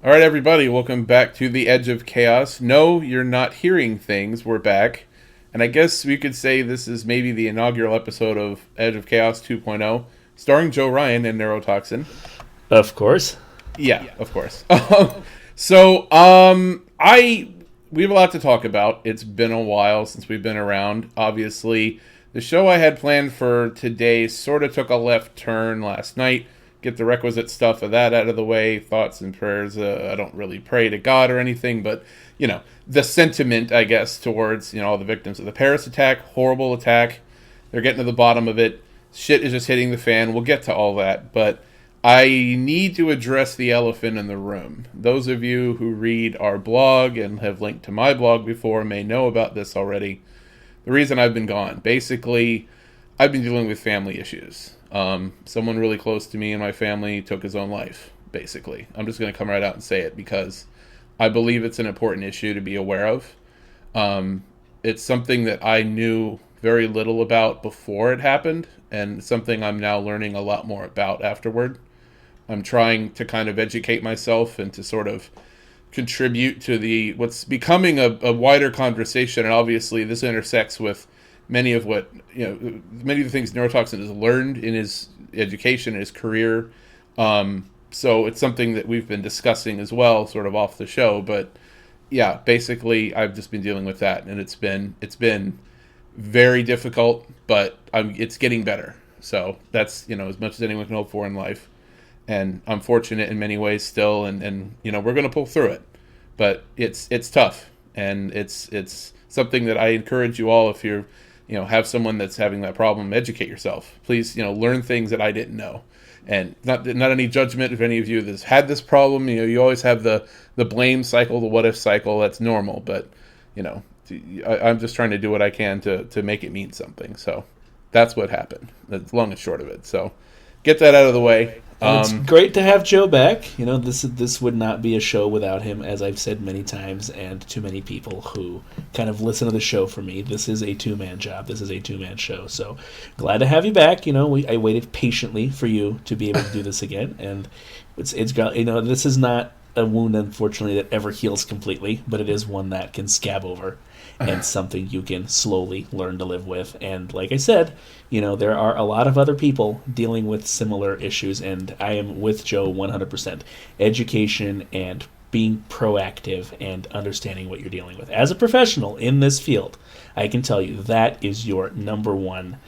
All right, everybody, welcome back to the Edge of Chaos. No, you're not hearing things. We're back. And I guess we could say this is maybe the inaugural episode of Edge of Chaos 2.0, starring Joe Ryan and Neurotoxin. Of course. Yeah, of course. We have a lot to talk about. It's been a while since we've been around. Obviously, the show I had planned for today sort of took a left turn last night. Get the requisite stuff of that out of the way. Thoughts and prayers. I don't really pray to God or anything, but, the sentiment, I guess, towards, all the victims of the Paris attack. Horrible attack. They're getting to the bottom of it. Shit is just hitting the fan. We'll get to all that, but I need to address the elephant in the room. Those of you who read our blog and have linked to my blog before may know about this already. The reason I've been gone. Basically, I've been dealing with family issues. Someone really close to me and my family took his own life, basically. I'm just going to come right out and say it because I believe it's an important issue to be aware of. It's something that I knew very little about before it happened, and something I'm now learning a lot more about afterward. I'm trying to kind of educate myself and to sort of contribute to what's becoming a wider conversation, and obviously this intersects with many of the things Neurotoxin has learned in his education, his career. So it's something that we've been discussing as well, sort of off the show. But yeah, basically I've just been dealing with that, and it's been very difficult, but it's getting better. So that's, as much as anyone can hope for in life. And I'm fortunate in many ways still, and we're going to pull through it. But it's tough, and it's something that I encourage you all, if you're have someone that's having that problem, educate yourself. Please, learn things that I didn't know. And not any judgment of any of you that's had this problem. You always have the blame cycle, the what if cycle. That's normal. But, I'm just trying to do what I can to make it mean something. So that's what happened. That's long and short of it. So get that out of the way. It's great to have Joe back. This would not be a show without him, as I've said many times, and to many people who kind of listen to the show for me. This is a two-man job. This is a two-man show. So glad to have you back. I waited patiently for you to be able to do this again, and it's this is not a wound, unfortunately, that ever heals completely, but it is one that can scab over, and something you can slowly learn to live with. And like I said, there are a lot of other people dealing with similar issues, and I am with Joe 100%. Education and being proactive and understanding what you're dealing with. As a professional in this field, I can tell you that is your number one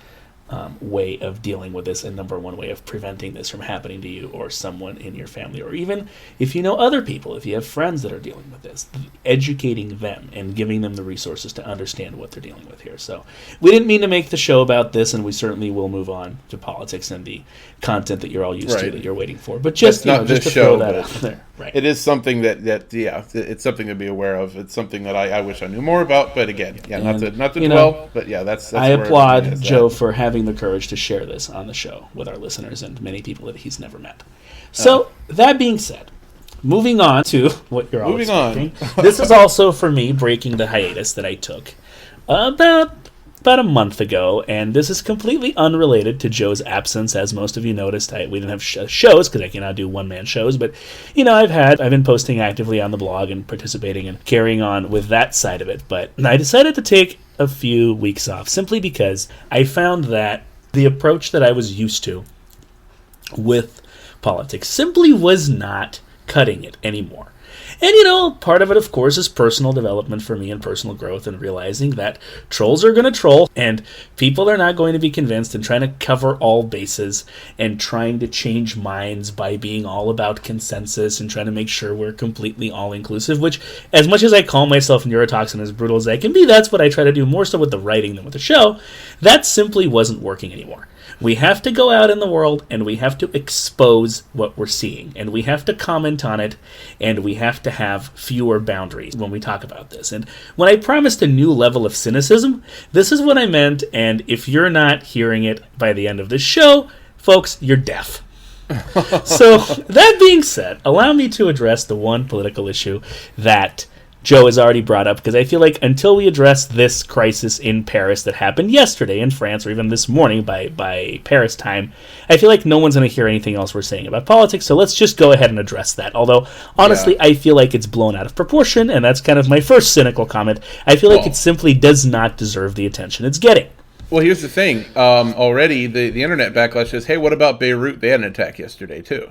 way of dealing with this, and number one way of preventing this from happening to you or someone in your family, or even if you know other people, if you have friends that are dealing with this, educating them and giving them the resources to understand what they're dealing with here. So we didn't mean to make the show about this, and we certainly will move on to politics and the content that you're all used to, that you're waiting for. But just, just to throw that out there. Right. It is something that it's something to be aware of. It's something that I wish I knew more about, but again, not to dwell, but yeah, that's I applaud Joe for having the courage to share this on the show with our listeners and many people that he's never met. So that being said, moving on to what you're all expecting. This is also for me breaking the hiatus that I took about a month ago, and this is completely unrelated to Joe's absence. As most of you noticed, we didn't have shows because I cannot do one-man shows, but I've been posting actively on the blog and participating and carrying on with that side of it. But I decided to take a few weeks off simply because I found that the approach that I was used to with politics simply was not cutting it anymore. And, part of it, of course, is personal development for me and personal growth, and realizing that trolls are going to troll, and people are not going to be convinced, and trying to cover all bases and trying to change minds by being all about consensus and trying to make sure we're completely all-inclusive, which, as much as I call myself Neurotoxin, as brutal as I can be, that's what I try to do more so with the writing than with the show. That simply wasn't working anymore. We have to go out in the world, and we have to expose what we're seeing, and we have to comment on it, and we have to have fewer boundaries when we talk about this. And when I promised a new level of cynicism, this is what I meant, and if you're not hearing it by the end of this show, folks, you're deaf. So, that being said, allow me to address the one political issue that Joe has already brought up, because I feel like until we address this crisis in Paris that happened yesterday in France, or even this morning by Paris time, I feel like no one's going to hear anything else we're saying about politics, so let's just go ahead and address that. Although, honestly, I feel like it's blown out of proportion, and that's kind of my first cynical comment. I feel like it simply does not deserve the attention it's getting. Well, here's the thing. Already, the internet backlash says, hey, what about Beirut? They had an attack yesterday, too.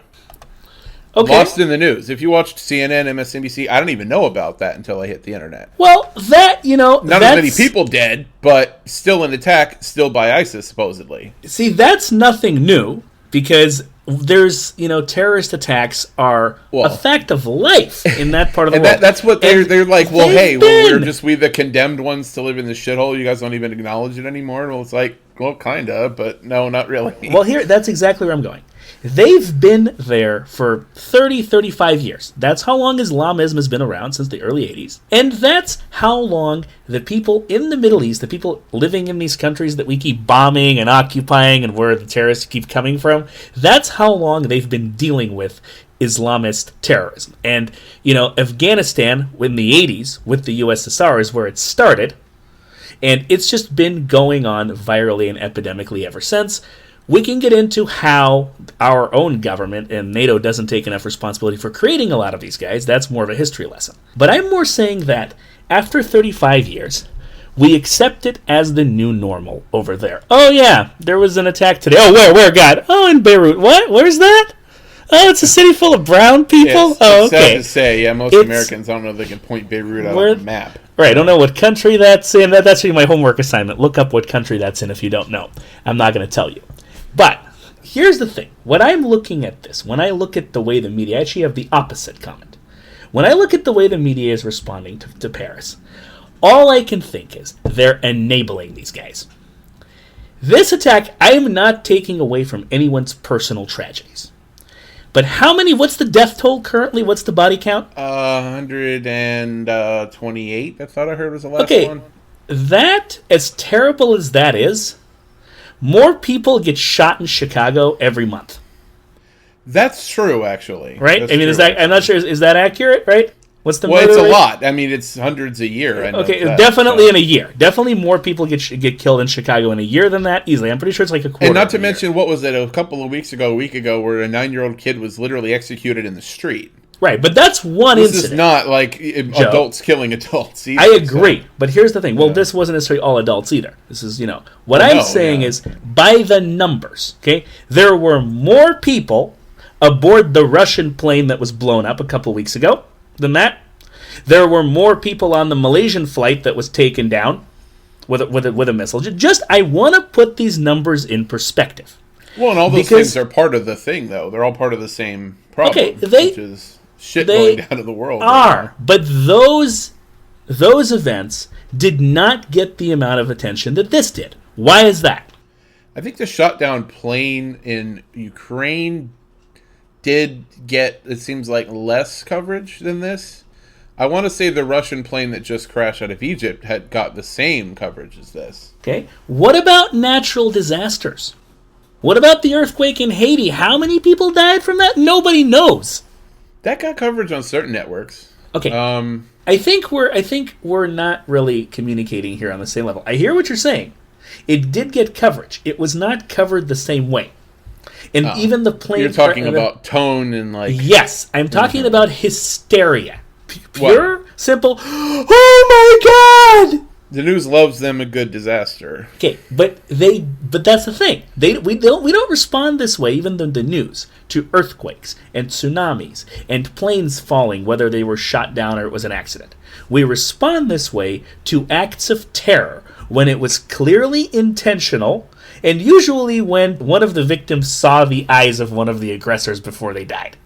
Okay. Lost in the news. If you watched CNN, MSNBC, I don't even know about that until I hit the internet. Well, that, not as many people dead, but still an attack, still by ISIS, supposedly. See, that's nothing new, because there's, terrorist attacks are a fact of life in that part of the world. That's what they're like, well, hey, we're the condemned ones to live in this shithole. You guys don't even acknowledge it anymore. Well, it's like, well, kind of, but no, not really. Well, that's exactly where I'm going. They've been there for 30, 35 years. That's how long Islamism has been around, since the early 80s. And that's how long the people in the Middle East, the people living in these countries that we keep bombing and occupying and where the terrorists keep coming from, that's how long they've been dealing with Islamist terrorism. And, Afghanistan in the 80s with the USSR is where it started. And it's just been going on virally and epidemically ever since. We can get into how our own government and NATO doesn't take enough responsibility for creating a lot of these guys. That's more of a history lesson. But I'm more saying that after 35 years, we accept it as the new normal over there. Oh, yeah, there was an attack today. Oh, where, God? Oh, in Beirut. What? Where's that? Oh, it's a city full of brown people? It's sad to say. Most Americans, I don't know if they can point Beirut out on the map. Right, I don't know what country that's in. That's actually my homework assignment. Look up what country that's in if you don't know. I'm not going to tell you. But here's the thing. When I'm looking at this, when I look at the way the media, I actually have the opposite comment. When I look at the way the media is responding to Paris, all I can think is they're enabling these guys. This attack, I am not taking away from anyone's personal tragedies. But what's the death toll currently? What's the body count? 128, I thought I heard was the last one. That, as terrible as that is, more people get shot in Chicago every month. That's true, actually. Right? I'm not sure. Is that accurate, right? What's the it's a lot. It's hundreds a year. Definitely in a year. Definitely more people get killed in Chicago in a year than that, easily. I'm pretty sure it's like a quarter. And not to mention, what was it, a week ago, where a 9-year-old kid was literally executed in the street. Right, but that's one incident. This is not like adults killing adults either. I agree, but here's the thing. Well, this wasn't necessarily all adults either. This is, what I'm saying is, by the numbers, okay, there were more people aboard the Russian plane that was blown up a couple weeks ago than that. There were more people on the Malaysian flight that was taken down with a missile. I want to put these numbers in perspective. Well, and all those things are part of the thing, though. They're all part of the same problem, which is shit going down in the world. But those events did not get the amount of attention that this did. Why is that? I think the shot down plane in Ukraine did get, it seems like, less coverage than this. I want to say the Russian plane that just crashed out of Egypt had got the same coverage as this. Okay. What about natural disasters? What about the earthquake in Haiti? How many people died from that? Nobody knows. That got coverage on certain networks. Okay. I think we're not really communicating here on the same level. I hear what you're saying. It did get coverage. It was not covered the same way. And even the plane... You're talking about tone and like... Yes, I'm talking about hysteria. Pure, simple, oh my God! The news loves them a good disaster. Okay, but that's the thing. We don't respond this way, even though the news, to earthquakes and tsunamis and planes falling, whether they were shot down or it was an accident. We respond this way to acts of terror when it was clearly intentional, and usually when one of the victims saw the eyes of one of the aggressors before they died.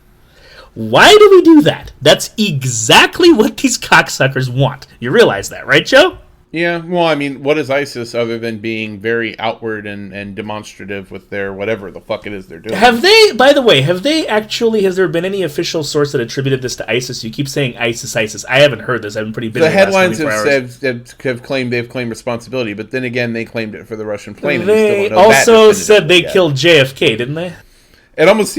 Why do we do that? That's exactly what these cocksuckers want. You realize that, right, Joe? Yeah, well, I mean, what is ISIS other than being very outward and demonstrative with their whatever the fuck it is they're doing? Has there been any official source that attributed this to ISIS? You keep saying ISIS. I haven't heard this. I've been pretty busy. The headlines have claimed responsibility, but then again, they claimed it for the Russian plane. They also said they killed JFK, didn't they? It almost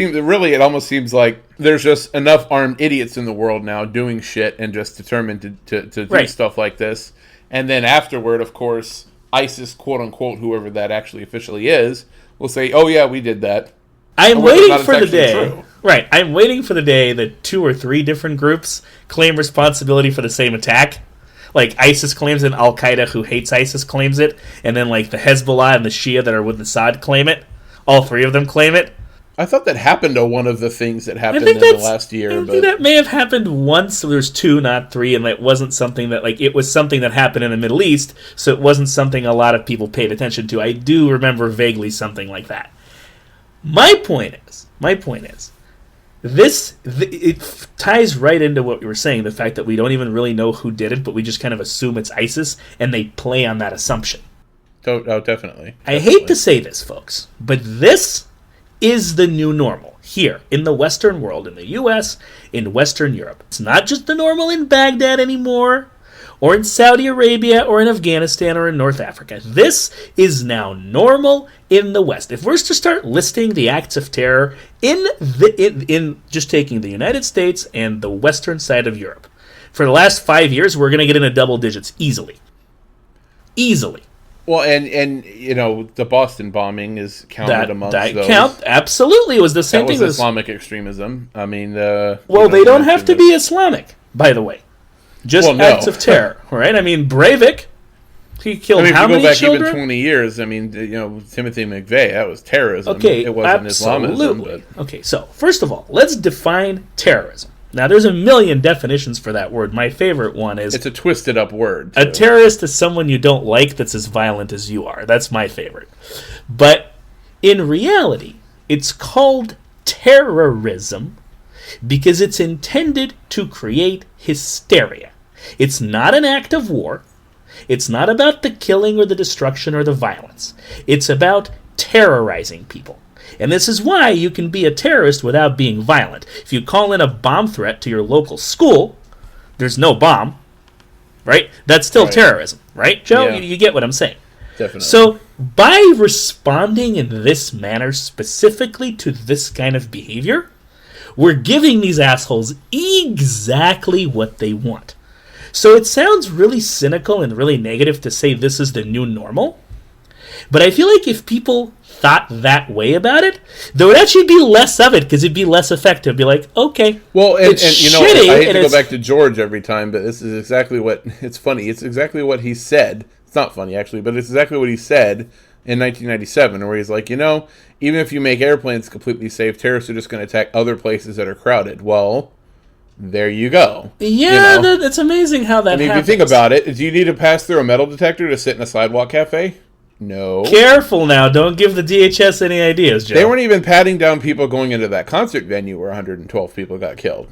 seems like there's just enough armed idiots in the world now doing shit and just determined to do stuff like this. And then afterward, of course, ISIS, quote unquote, whoever that actually officially is, will say, "Oh yeah, we did that." I'm waiting for the day. Right, I'm waiting for the day that 2 or 3 different groups claim responsibility for the same attack. Like ISIS claims it, Al Qaeda, who hates ISIS, claims it, and then like the Hezbollah and the Shia that are with Assad claim it. All 3 of them claim it. I thought that happened to one of the things that happened in the last year. I think that may have happened once. So there's 2, not 3, and it wasn't something that, like, it was something that happened in the Middle East, so it wasn't something a lot of people paid attention to. I do remember vaguely something like that. My point is, it ties right into what we were saying, the fact that we don't even really know who did it, but we just kind of assume it's ISIS, and they play on that assumption. Oh, definitely. I hate to say this, folks, but this is the new normal here in the Western world, in the U.S., in Western Europe. It's not just the normal in Baghdad anymore, or in Saudi Arabia, or in Afghanistan, or in North Africa. This is now normal in the West. If we're to start listing the acts of terror in just taking the United States and the western side of Europe, for the last 5 years, we're going to get into double digits easily. Easily. Well, and you know, the Boston bombing is counted amongst those. Absolutely, it was the same thing. That was Islamic extremism. I mean, well, they don't have to be Islamic, by the way. Just acts of terror, right? I mean, Breivik, he killed how many children? If you go back even 20 years, I mean, you know, Timothy McVeigh, that was terrorism. Okay, it wasn't Islamism. But... Okay, so first of all, let's define terrorism. Now, there's a million definitions for that word. My favorite one is... It's a twisted up word. A terrorist is someone you don't like that's as violent as you are. That's my favorite. But in reality, it's called terrorism because it's intended to create hysteria. It's not an act of war. It's not about the killing or the destruction or the violence. It's about terrorizing people. And this is why you can be a terrorist without being violent. If you call in a bomb threat to your local school, there's no bomb, right? That's still terrorism, right, Joe? Yeah. You get what I'm saying. Definitely. So by responding in this manner specifically to this kind of behavior, we're giving these assholes exactly what they want. So it sounds really cynical and really negative to say this is the new normal. But I feel like if people thought that way about it, there would actually be less of it because it'd be less effective. Be like, okay, well, and you know, I hate to go back to George every time, but this is exactly what, it's funny. It's exactly what he said. It's not funny, actually, but it's exactly what he said in 1997, where he's like, you know, even if you make airplanes completely safe, terrorists are just going to attack other places that are crowded. Well, there you go. Yeah, you know? It's amazing how that happens. If you think about it, do you need to pass through a metal detector to sit in a sidewalk cafe? No. Careful now. Don't give the DHS any ideas, Joe. They weren't even patting down people going into that concert venue where 112 people got killed.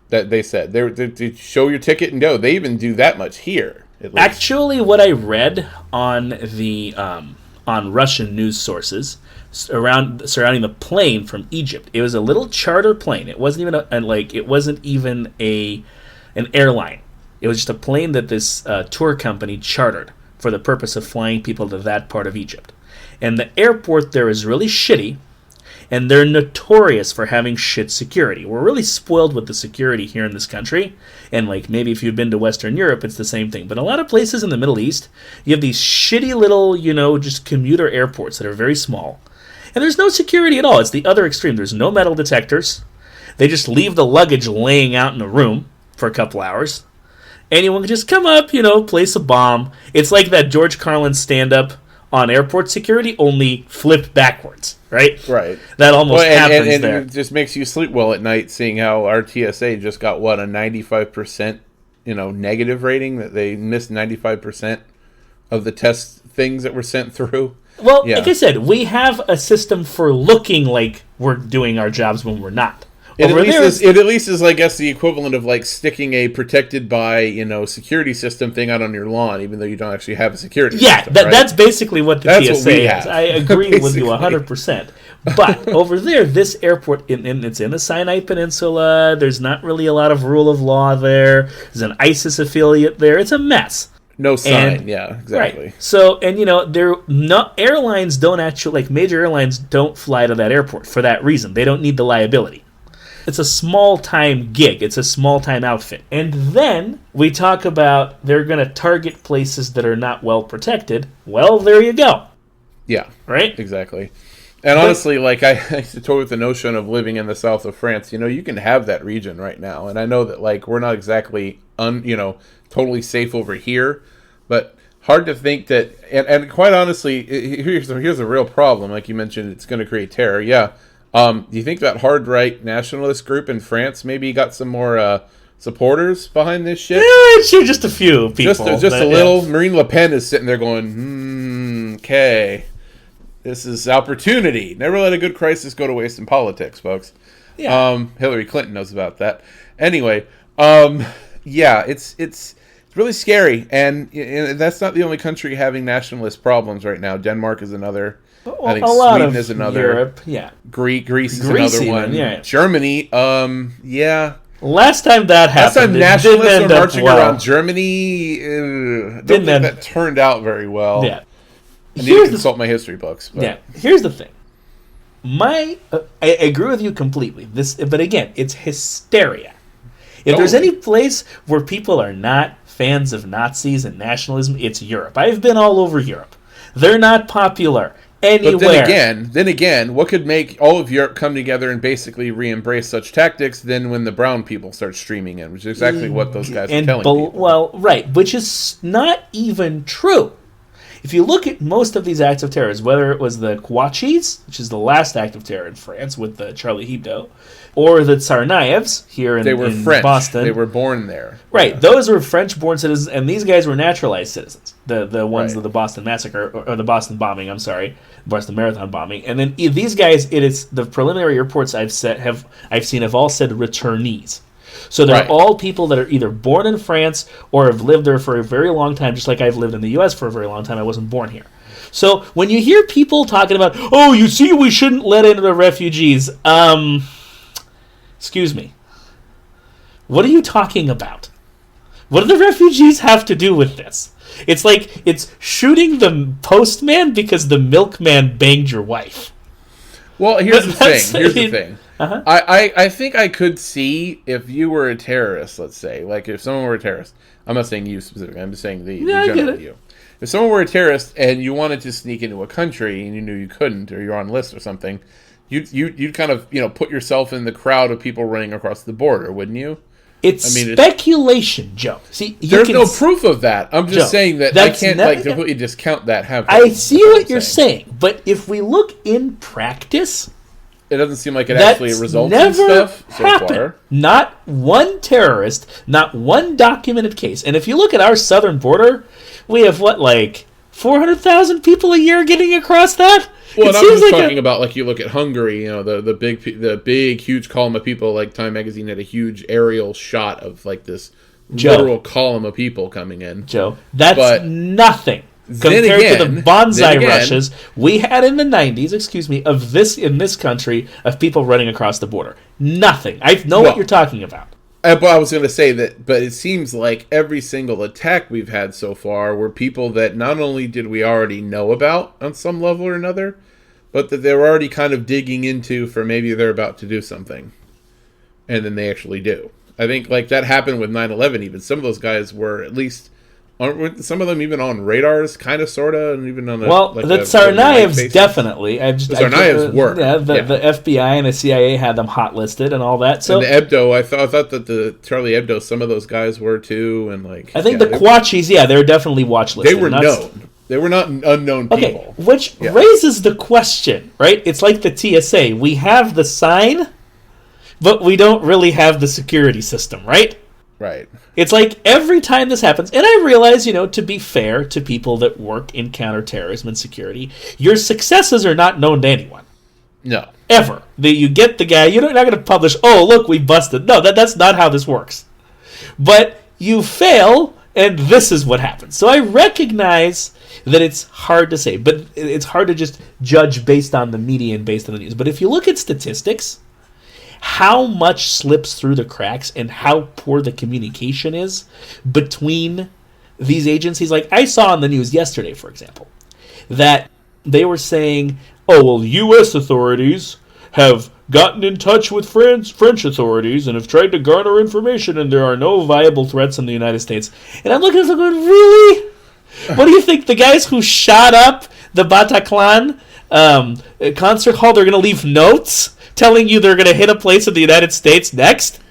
That they said. They show your ticket and go. They even do that much here. At least. Actually, what I read on the on Russian news sources surrounding the plane from Egypt, it was a little charter plane. It wasn't even an airline. It was just a plane that this tour company chartered for the purpose of flying people to that part of Egypt. And the airport there is really shitty, and they're notorious for having shit security. We're really spoiled with the security here in this country, and like maybe if you've been to Western Europe, it's the same thing. But a lot of places in the Middle East, you have these shitty little, just commuter airports that are very small. And there's no security at all. It's the other extreme. There's no metal detectors. They just leave the luggage laying out in a room for a couple hours. Anyone can just come up, place a bomb. It's like that George Carlin stand-up on airport security, only flipped backwards, right? Right. That almost happens there. And it just makes you sleep well at night, seeing how our TSA just got, a 95%, negative rating, that they missed 95% of the test things that were sent through. Well, like I said, we have a system for looking like we're doing our jobs when we're not. It at least is, I guess, the equivalent of sticking a protected by security system thing out on your lawn, even though you don't actually have a security system. Yeah, that's basically what the TSA is. I agree with you 100%. But over there, this airport, it's in the Sinai Peninsula. There's not really a lot of rule of law there. There's an ISIS affiliate there. It's a mess. No sign, yeah, exactly. Right. So, and they're not, airlines don't actually, like major airlines don't fly to that airport for that reason. They don't need the liability. It's a small-time gig. It's a small-time outfit. And then we talk about they're going to target places that are not well protected. Well, there you go. Yeah. Right? Exactly. And honestly, like I toyed with the notion of living in the south of France. You can have that region right now. And I know that, like, we're not exactly, totally safe over here. But hard to think that, and quite honestly, here's a real problem. Like you mentioned, it's going to create terror. Yeah. Do you think that hard right nationalist group in France maybe got some more supporters behind this shit? Yeah, sure, just a few people. Just a little. Yeah. Marine Le Pen is sitting there going, okay, this is opportunity. Never let a good crisis go to waste in politics, folks. Yeah. Hillary Clinton knows about that. Anyway, yeah, it's really scary, and that's not the only country having nationalist problems right now. Denmark is another. I think Sweden is another. Europe, yeah. Greece is another one. Yeah. Germany, yeah. Last time that happened, last time nationalists were marching around Germany, don't think that turned out very well. Yeah. I need to consult my history books. But. Yeah. Here's the thing. I agree with you completely. But again, it's hysteria. If there's any place where people are not fans of Nazis and nationalism, it's Europe. I've been all over Europe. They're not popular anywhere. But then again, what could make all of Europe come together and basically re-embrace such tactics than when the brown people start streaming in, which is exactly what those guys are telling people. Well, right, which is not even true. If you look at most of these acts of terror, whether it was the Kouachis, which is the last act of terror in France with the Charlie Hebdo, or the Tsarnaevs here in French. Boston. They were born there. Right. Yeah. Those were French-born citizens, and these guys were naturalized citizens. The ones of the Boston Massacre, or the Boston bombing, Boston Marathon bombing. And then these guys, it is the preliminary reports I've seen have all said returnees. So they're all people that are either born in France or have lived there for a very long time, just like I've lived in the U.S. for a very long time. I wasn't born here. So when you hear people talking about, oh, you see, we shouldn't let in the refugees, excuse me, what are you talking about? What do the refugees have to do with this? It's like it's shooting the postman because the milkman banged your wife. Well, here's the thing. Uh-huh. I think I could see if you were a terrorist, let's say, like if someone were a terrorist. I'm not saying you specifically. I'm just saying the general you. If someone were a terrorist and you wanted to sneak into a country and you knew you couldn't, or you're on a list or something, you'd kind of put yourself in the crowd of people running across the border, wouldn't you? It's speculation, Joe. See, there's no proof of that. I'm just saying that I can't completely discount that happening. I see what you're saying, but if we look in practice, it doesn't seem like it actually results in stuff so far. Not one terrorist, not one documented case. And if you look at our southern border, we have 400,000 people a year getting across that? Well, and I'm just talking about, like, you look at Hungary, the big, huge column of people. Like, Time Magazine had a huge aerial shot of, like, this literal column of people coming in. Joe, that's nothing compared to the bonsai rushes we had in the 90s, in this country, of people running across the border. Nothing. I know what you're talking about. But I was going to say that, but it seems like every single attack we've had so far were people that not only did we already know about on some level or another, but that they were already kind of digging into for maybe they're about to do something. And then they actually do. I think like that happened with 9/11 even. Some of those guys were at least, aren't some of them even on radars, kind of, sort of, and even on the Tsarnaevs definitely. The Tsarnaevs were. Yeah, the FBI and the CIA had them hot listed and all that. So and the Hebdo, I thought that the Charlie Hebdo, some of those guys were too, and like I think the Kouachis, they were definitely watch listed. They were known. They were not unknown people. Which raises the question, right? It's like the TSA. We have the sign, but we don't really have the security system, right? Right. It's like every time this happens, and I realize, to be fair to people that work in counterterrorism and security, your successes are not known to anyone. No. Ever. You get the guy, you're not going to publish, oh, look, we busted. No, that's not how this works. But you fail, and this is what happens. So I recognize that it's hard to say, but it's hard to just judge based on the media and based on the news. But if you look at statistics, how much slips through the cracks and how poor the communication is between these agencies, like I saw on the news yesterday, for example, that they were saying, oh, well, U.S. authorities have gotten in touch with French authorities and have tried to garner information, and there are no viable threats in the United States. And I'm looking at this going, really? What do you think? The guys who shot up the Bataclan concert hall, they're going to leave notes telling you they're going to hit a place in the United States next?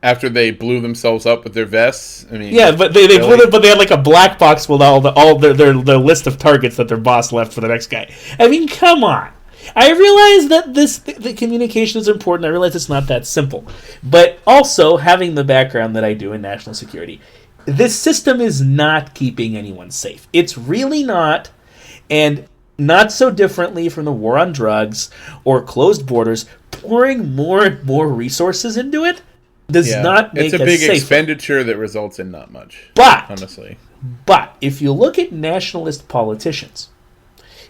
After they blew themselves up with their vests? I mean, yeah, but they blew it, but they had like a black box with all their list of targets that their boss left for the next guy. I mean, come on. I realize that the communication is important. I realize it's not that simple. But also, having the background that I do in national security, this system is not keeping anyone safe. It's really not. And not so differently from the war on drugs or closed borders, pouring more and more resources into it does not make it safe. It's a big expenditure that results in not much, honestly. But if you look at nationalist politicians,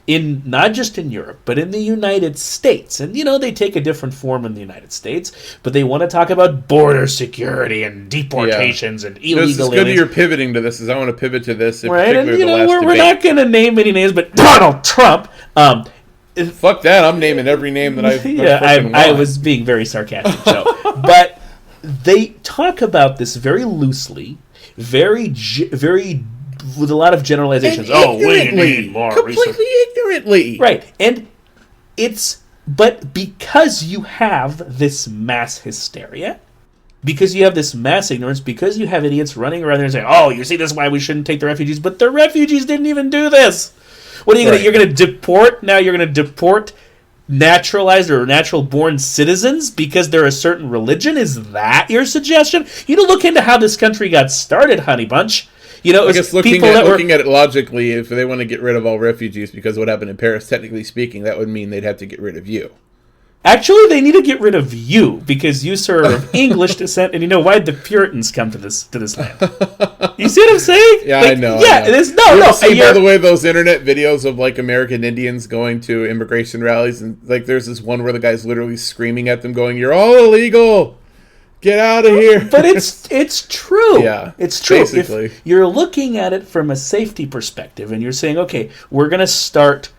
not just in Europe, but in the United States. And, they take a different form in the United States, but they want to talk about border security and deportations and illegal aliens. It's good that you're pivoting to this, as I want to pivot to this. Right, and, we're not going to name any names, but Donald Trump... fuck that, I'm naming every name that I was being very sarcastic, Joe. But they talk about this very loosely, very with a lot of generalizations. We need more completely ignorantly. Right. And but because you have this mass hysteria, because you have this mass ignorance, because you have idiots running around there and saying, oh, you see, this is why we shouldn't take the refugees, but the refugees didn't even do this. What are you going to, you're going to deport, now you're going to deport naturalized or natural-born citizens because they're a certain religion? Is that your suggestion? You need to look into how this country got started, honey bunch. I guess looking at it logically, if they want to get rid of all refugees because of what happened in Paris, technically speaking, that would mean they'd have to get rid of you. Actually, they need to get rid of you because you, sir, are of English descent, and why did the Puritans come to this land? You see what I'm saying? Yeah, I know. Yeah, it is. No. By the way, those internet videos of American Indians going to immigration rallies, and there's this one where the guy's literally screaming at them, going, "You're all illegal! Get out of here!" But it's true. Yeah, it's true. Basically, if you're looking at it from a safety perspective, and you're saying, okay, we're going to start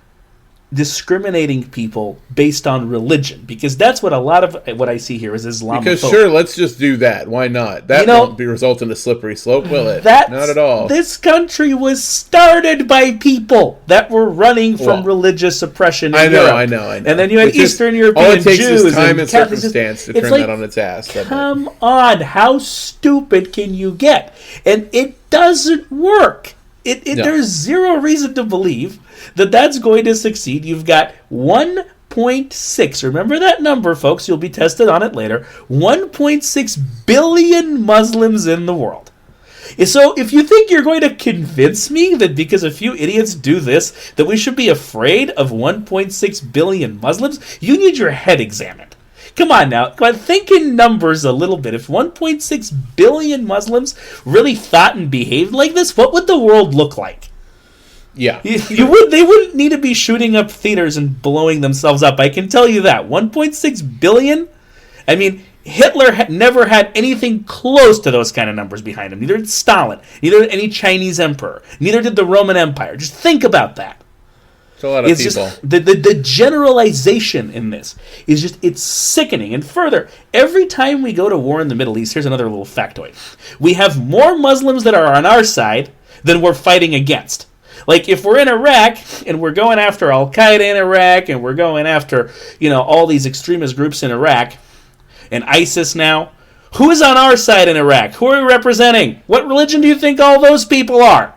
discriminating people based on religion, because that's what a lot of what I see here is Islamophobia. Because sure, let's just do that. Why not? That won't result in a slippery slope, will it? Not at all. This country was started by people that were running from religious oppression in Europe. I know. And then you had Eastern European Jews. All it takes is time and circumstance to turn that on its ass. Come on, how stupid can you get? And it doesn't work. There's zero reason to believe that that's going to succeed. You've got 1.6. Remember that number, folks. You'll be tested on it later. 1.6 billion Muslims in the world. So if you think you're going to convince me that because a few idiots do this, that we should be afraid of 1.6 billion Muslims, you need your head examined. Come on now. Think in numbers a little bit. If 1.6 billion Muslims really thought and behaved like this, what would the world look like? Yeah. They wouldn't need to be shooting up theaters and blowing themselves up. I can tell you that. 1.6 billion? I mean, Hitler never had anything close to those kind of numbers behind him. Neither did Stalin. Neither did any Chinese emperor. Neither did the Roman Empire. Just think about that. It's a lot of people. Just, the generalization in this is just, it's sickening. And further, every time we go to war in the Middle East, here's another little factoid. We have more Muslims that are on our side than we're fighting against. If we're in Iraq and we're going after Al-Qaeda in Iraq and we're going after, all these extremist groups in Iraq and ISIS now, who is on our side in Iraq? Who are we representing? What religion do you think all those people are?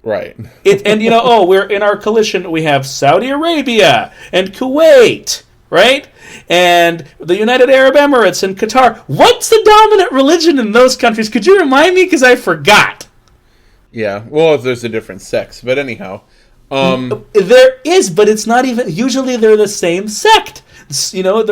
Right. We're in our coalition. We have Saudi Arabia and Kuwait, right? And the United Arab Emirates and Qatar. What's the dominant religion in those countries? Could you remind me? Because I forgot. Yeah. Well, if there's a different sex. But anyhow. There is, but it's not even... Usually they're the same sect.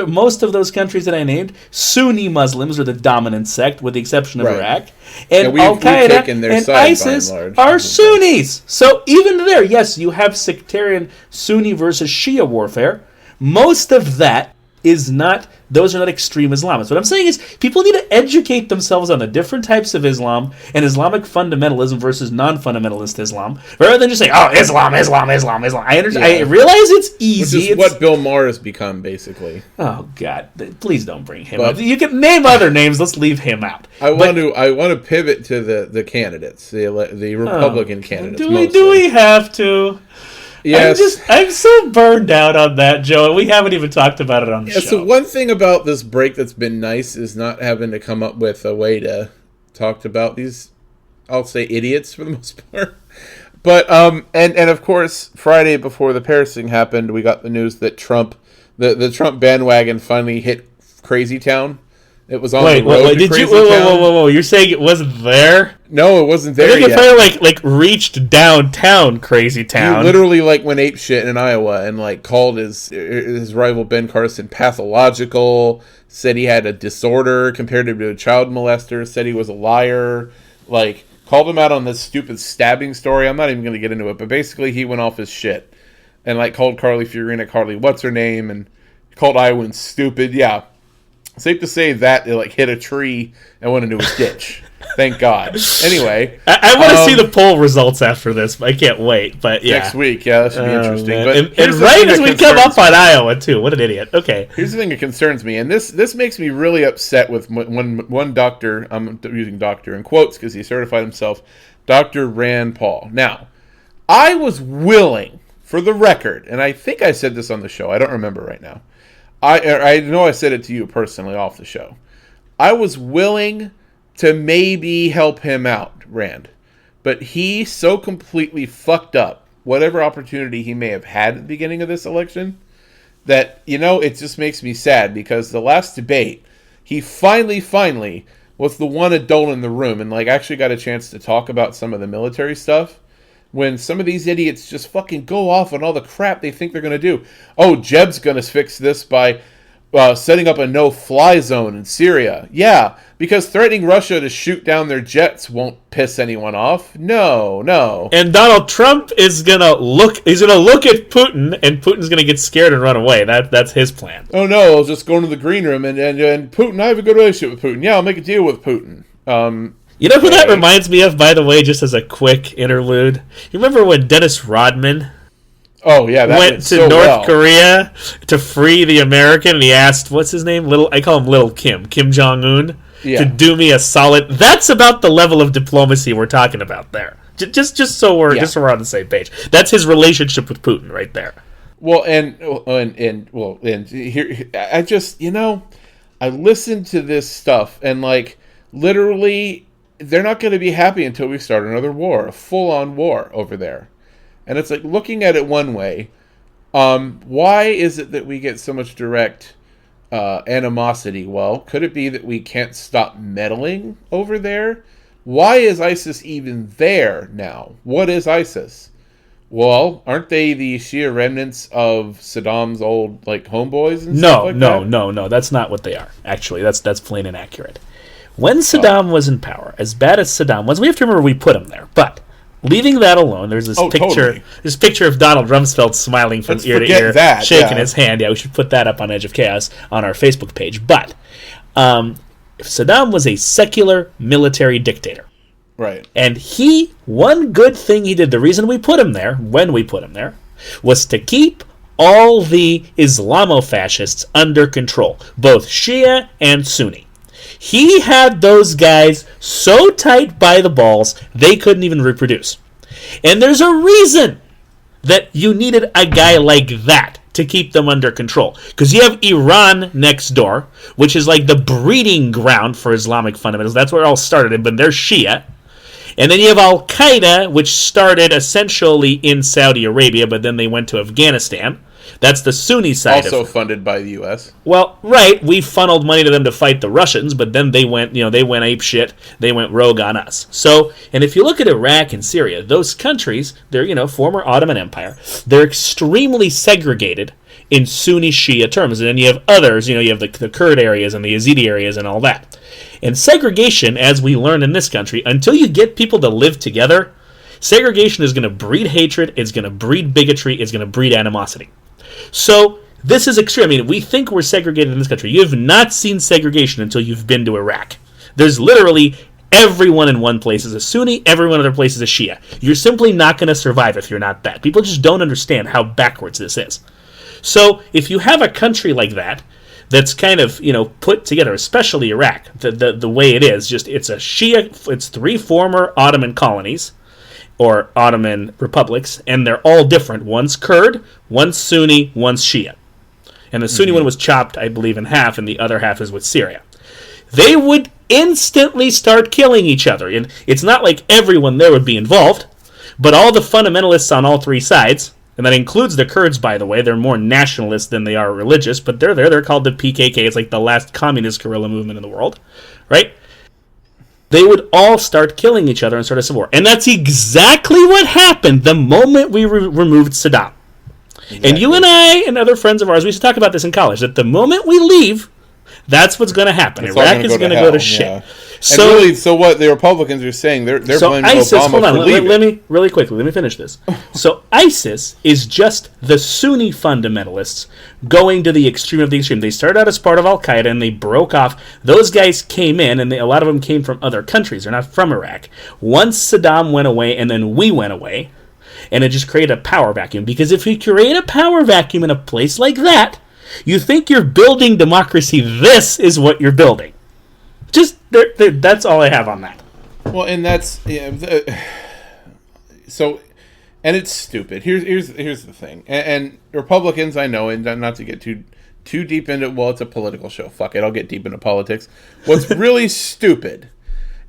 Most of those countries that I named, Sunni Muslims are the dominant sect, with the exception of Iraq. And Al-Qaeda and ISIS are Sunnis. So even there, yes, you have sectarian Sunni versus Shia warfare. Most of that those are not extreme Islamists. What I'm saying is people need to educate themselves on the different types of Islam and Islamic fundamentalism versus non-fundamentalist Islam, rather than just saying, oh, Islam. I understand. I realize it's easy. Which is what Bill Maher has become, basically. Oh, God. Please don't bring him up. You can name other names. Let's leave him out. I want to pivot to the candidates, the Republican candidates. Do we have to? Yes. I'm so burned out on that, Joe, and we haven't even talked about it on the show. So one thing about this break that's been nice is not having to come up with a way to talk about these, I'll say, idiots for the most part. But and of course, Friday before the Paris thing happened, we got the news that Trump, the Trump bandwagon finally hit Crazy Town. It was on the road to Crazy Town. Whoa! You're saying it wasn't there? No, it wasn't there yet. I think it finally reached downtown Crazy Town. He literally went ape shit in Iowa and called his rival Ben Carson pathological. Said he had a disorder, compared him to a child molester. Said he was a liar. Called him out on this stupid stabbing story. I'm not even going to get into it, but basically he went off his shit and called Carly Fiorina Carly what's her name and called Iowans stupid. Yeah. Safe to say that it hit a tree and went into a ditch. Thank God. Anyway, I want to see the poll results after this. I can't wait. But yeah, next week, that should be interesting. But and right as we come up on Iowa too. What an idiot. Okay, here's the thing that concerns me, and this makes me really upset with one doctor. I'm using doctor in quotes because he certified himself, Dr. Rand Paul. Now, I was willing, for the record, and I think I said this on the show. I don't remember right now. I know I said it to you personally off the show. I was willing to maybe help him out, Rand. But he so completely fucked up whatever opportunity he may have had at the beginning of this election that, it just makes me sad because the last debate, he finally was the one adult in the room and actually got a chance to talk about some of the military stuff. When some of these idiots just fucking go off on all the crap they think they're going to do. Oh, Jeb's going to fix this by setting up a no-fly zone in Syria. Yeah, because threatening Russia to shoot down their jets won't piss anyone off. No. And Donald Trump is going to look at Putin, and Putin's going to get scared and run away. That's his plan. Oh, no, I'll just go into the green room, and Putin, I have a good relationship with Putin. Yeah, I'll make a deal with Putin. You know who that reminds me of, by the way, just as a quick interlude? You remember when Dennis Rodman went to North Korea to free the American, and he asked, what's his name? I call him Little Kim Jong-un, to do me a solid. That's about the level of diplomacy we're talking about there. Just so we're on the same page. That's his relationship with Putin right there. Well, and here I just I listened to this stuff and literally. They're not going to be happy until we start another war, a full-on war over there. And it's looking at it one way, why is it that we get so much direct animosity? Well, could it be that we can't stop meddling over there? Why is ISIS even there now? What is ISIS? Well, aren't they the Shia remnants of Saddam's old homeboys and stuff like that? No, that's not what they are. Actually, that's plain inaccurate. When Saddam was in power, as bad as Saddam was, we have to remember we put him there. But leaving that alone, there's this picture of Donald Rumsfeld smiling from ear to ear, shaking his hand. Yeah, we should put that up on Edge of Chaos on our Facebook page. But if Saddam was a secular military dictator, right, and one good thing he did, the reason we put him there, when we put him there, was to keep all the Islamofascists under control, both Shia and Sunni. He had those guys so tight by the balls, they couldn't even reproduce. And there's a reason that you needed a guy like that to keep them under control. Because you have Iran next door, which is the breeding ground for Islamic fundamentals. That's where it all started, but they're Shia. And then you have Al-Qaeda, which started essentially in Saudi Arabia, but then they went to Afghanistan. That's the Sunni side. Also funded by the U.S. Well, right. We funneled money to them to fight the Russians, but then they went ape shit. They went rogue on us. So, and if you look at Iraq and Syria, those countries, they're, former Ottoman Empire. They're extremely segregated in Sunni Shia terms. And then you have others, you have the Kurd areas and the Yazidi areas and all that. And segregation, as we learn in this country, until you get people to live together, segregation is going to breed hatred, it's going to breed bigotry, it's going to breed animosity. So this is extreme. I mean, we think we're segregated in this country. You have not seen segregation until you've been to Iraq. There's literally everyone in one place is a Sunni, everyone in other place is a Shia. You're simply not going to survive if you're not that. People just don't understand how backwards this is. So if you have a country like that, that's kind of, put together, especially Iraq, the way it is, it's a Shia, it's 3 former Ottoman colonies, or Ottoman republics, and they're all different. One's Kurd, one's Sunni, one's Shia. And the Sunni one was chopped, I believe, in half, and the other half is with Syria. They would instantly start killing each other. And it's not like everyone there would be involved, but all the fundamentalists on all 3 sides, and that includes the Kurds, by the way, they're more nationalist than they are religious, but they're there. They're called the PKK. It's like the last communist guerrilla movement in the world, right? They would all start killing each other and start a civil war. And that's exactly what happened the moment we removed Saddam. Exactly. And you and I and other friends of ours, we used to talk about this in college, that the moment we leave, that's what's going to happen. Iraq is going to go to shit. Yeah. So what the Republicans are saying, they're blaming ISIS, Obama hold on, for leaving. let me, really quickly, let me finish this. So ISIS is just the Sunni fundamentalists going to the extreme of the extreme. They started out as part of Al-Qaeda, and they broke off. Those guys came in, and a lot of them came from other countries. They're not from Iraq. Once Saddam went away, and then we went away, and it just created a power vacuum. Because if you create a power vacuum in a place like that, you think you're building democracy. This is what you're building. Just that's all I have on that. Well, and that's so, and it's stupid. Here's the thing, and Republicans, I know, and not to get too deep into, well, it's a political show. Fuck it, I'll get deep into politics. What's really stupid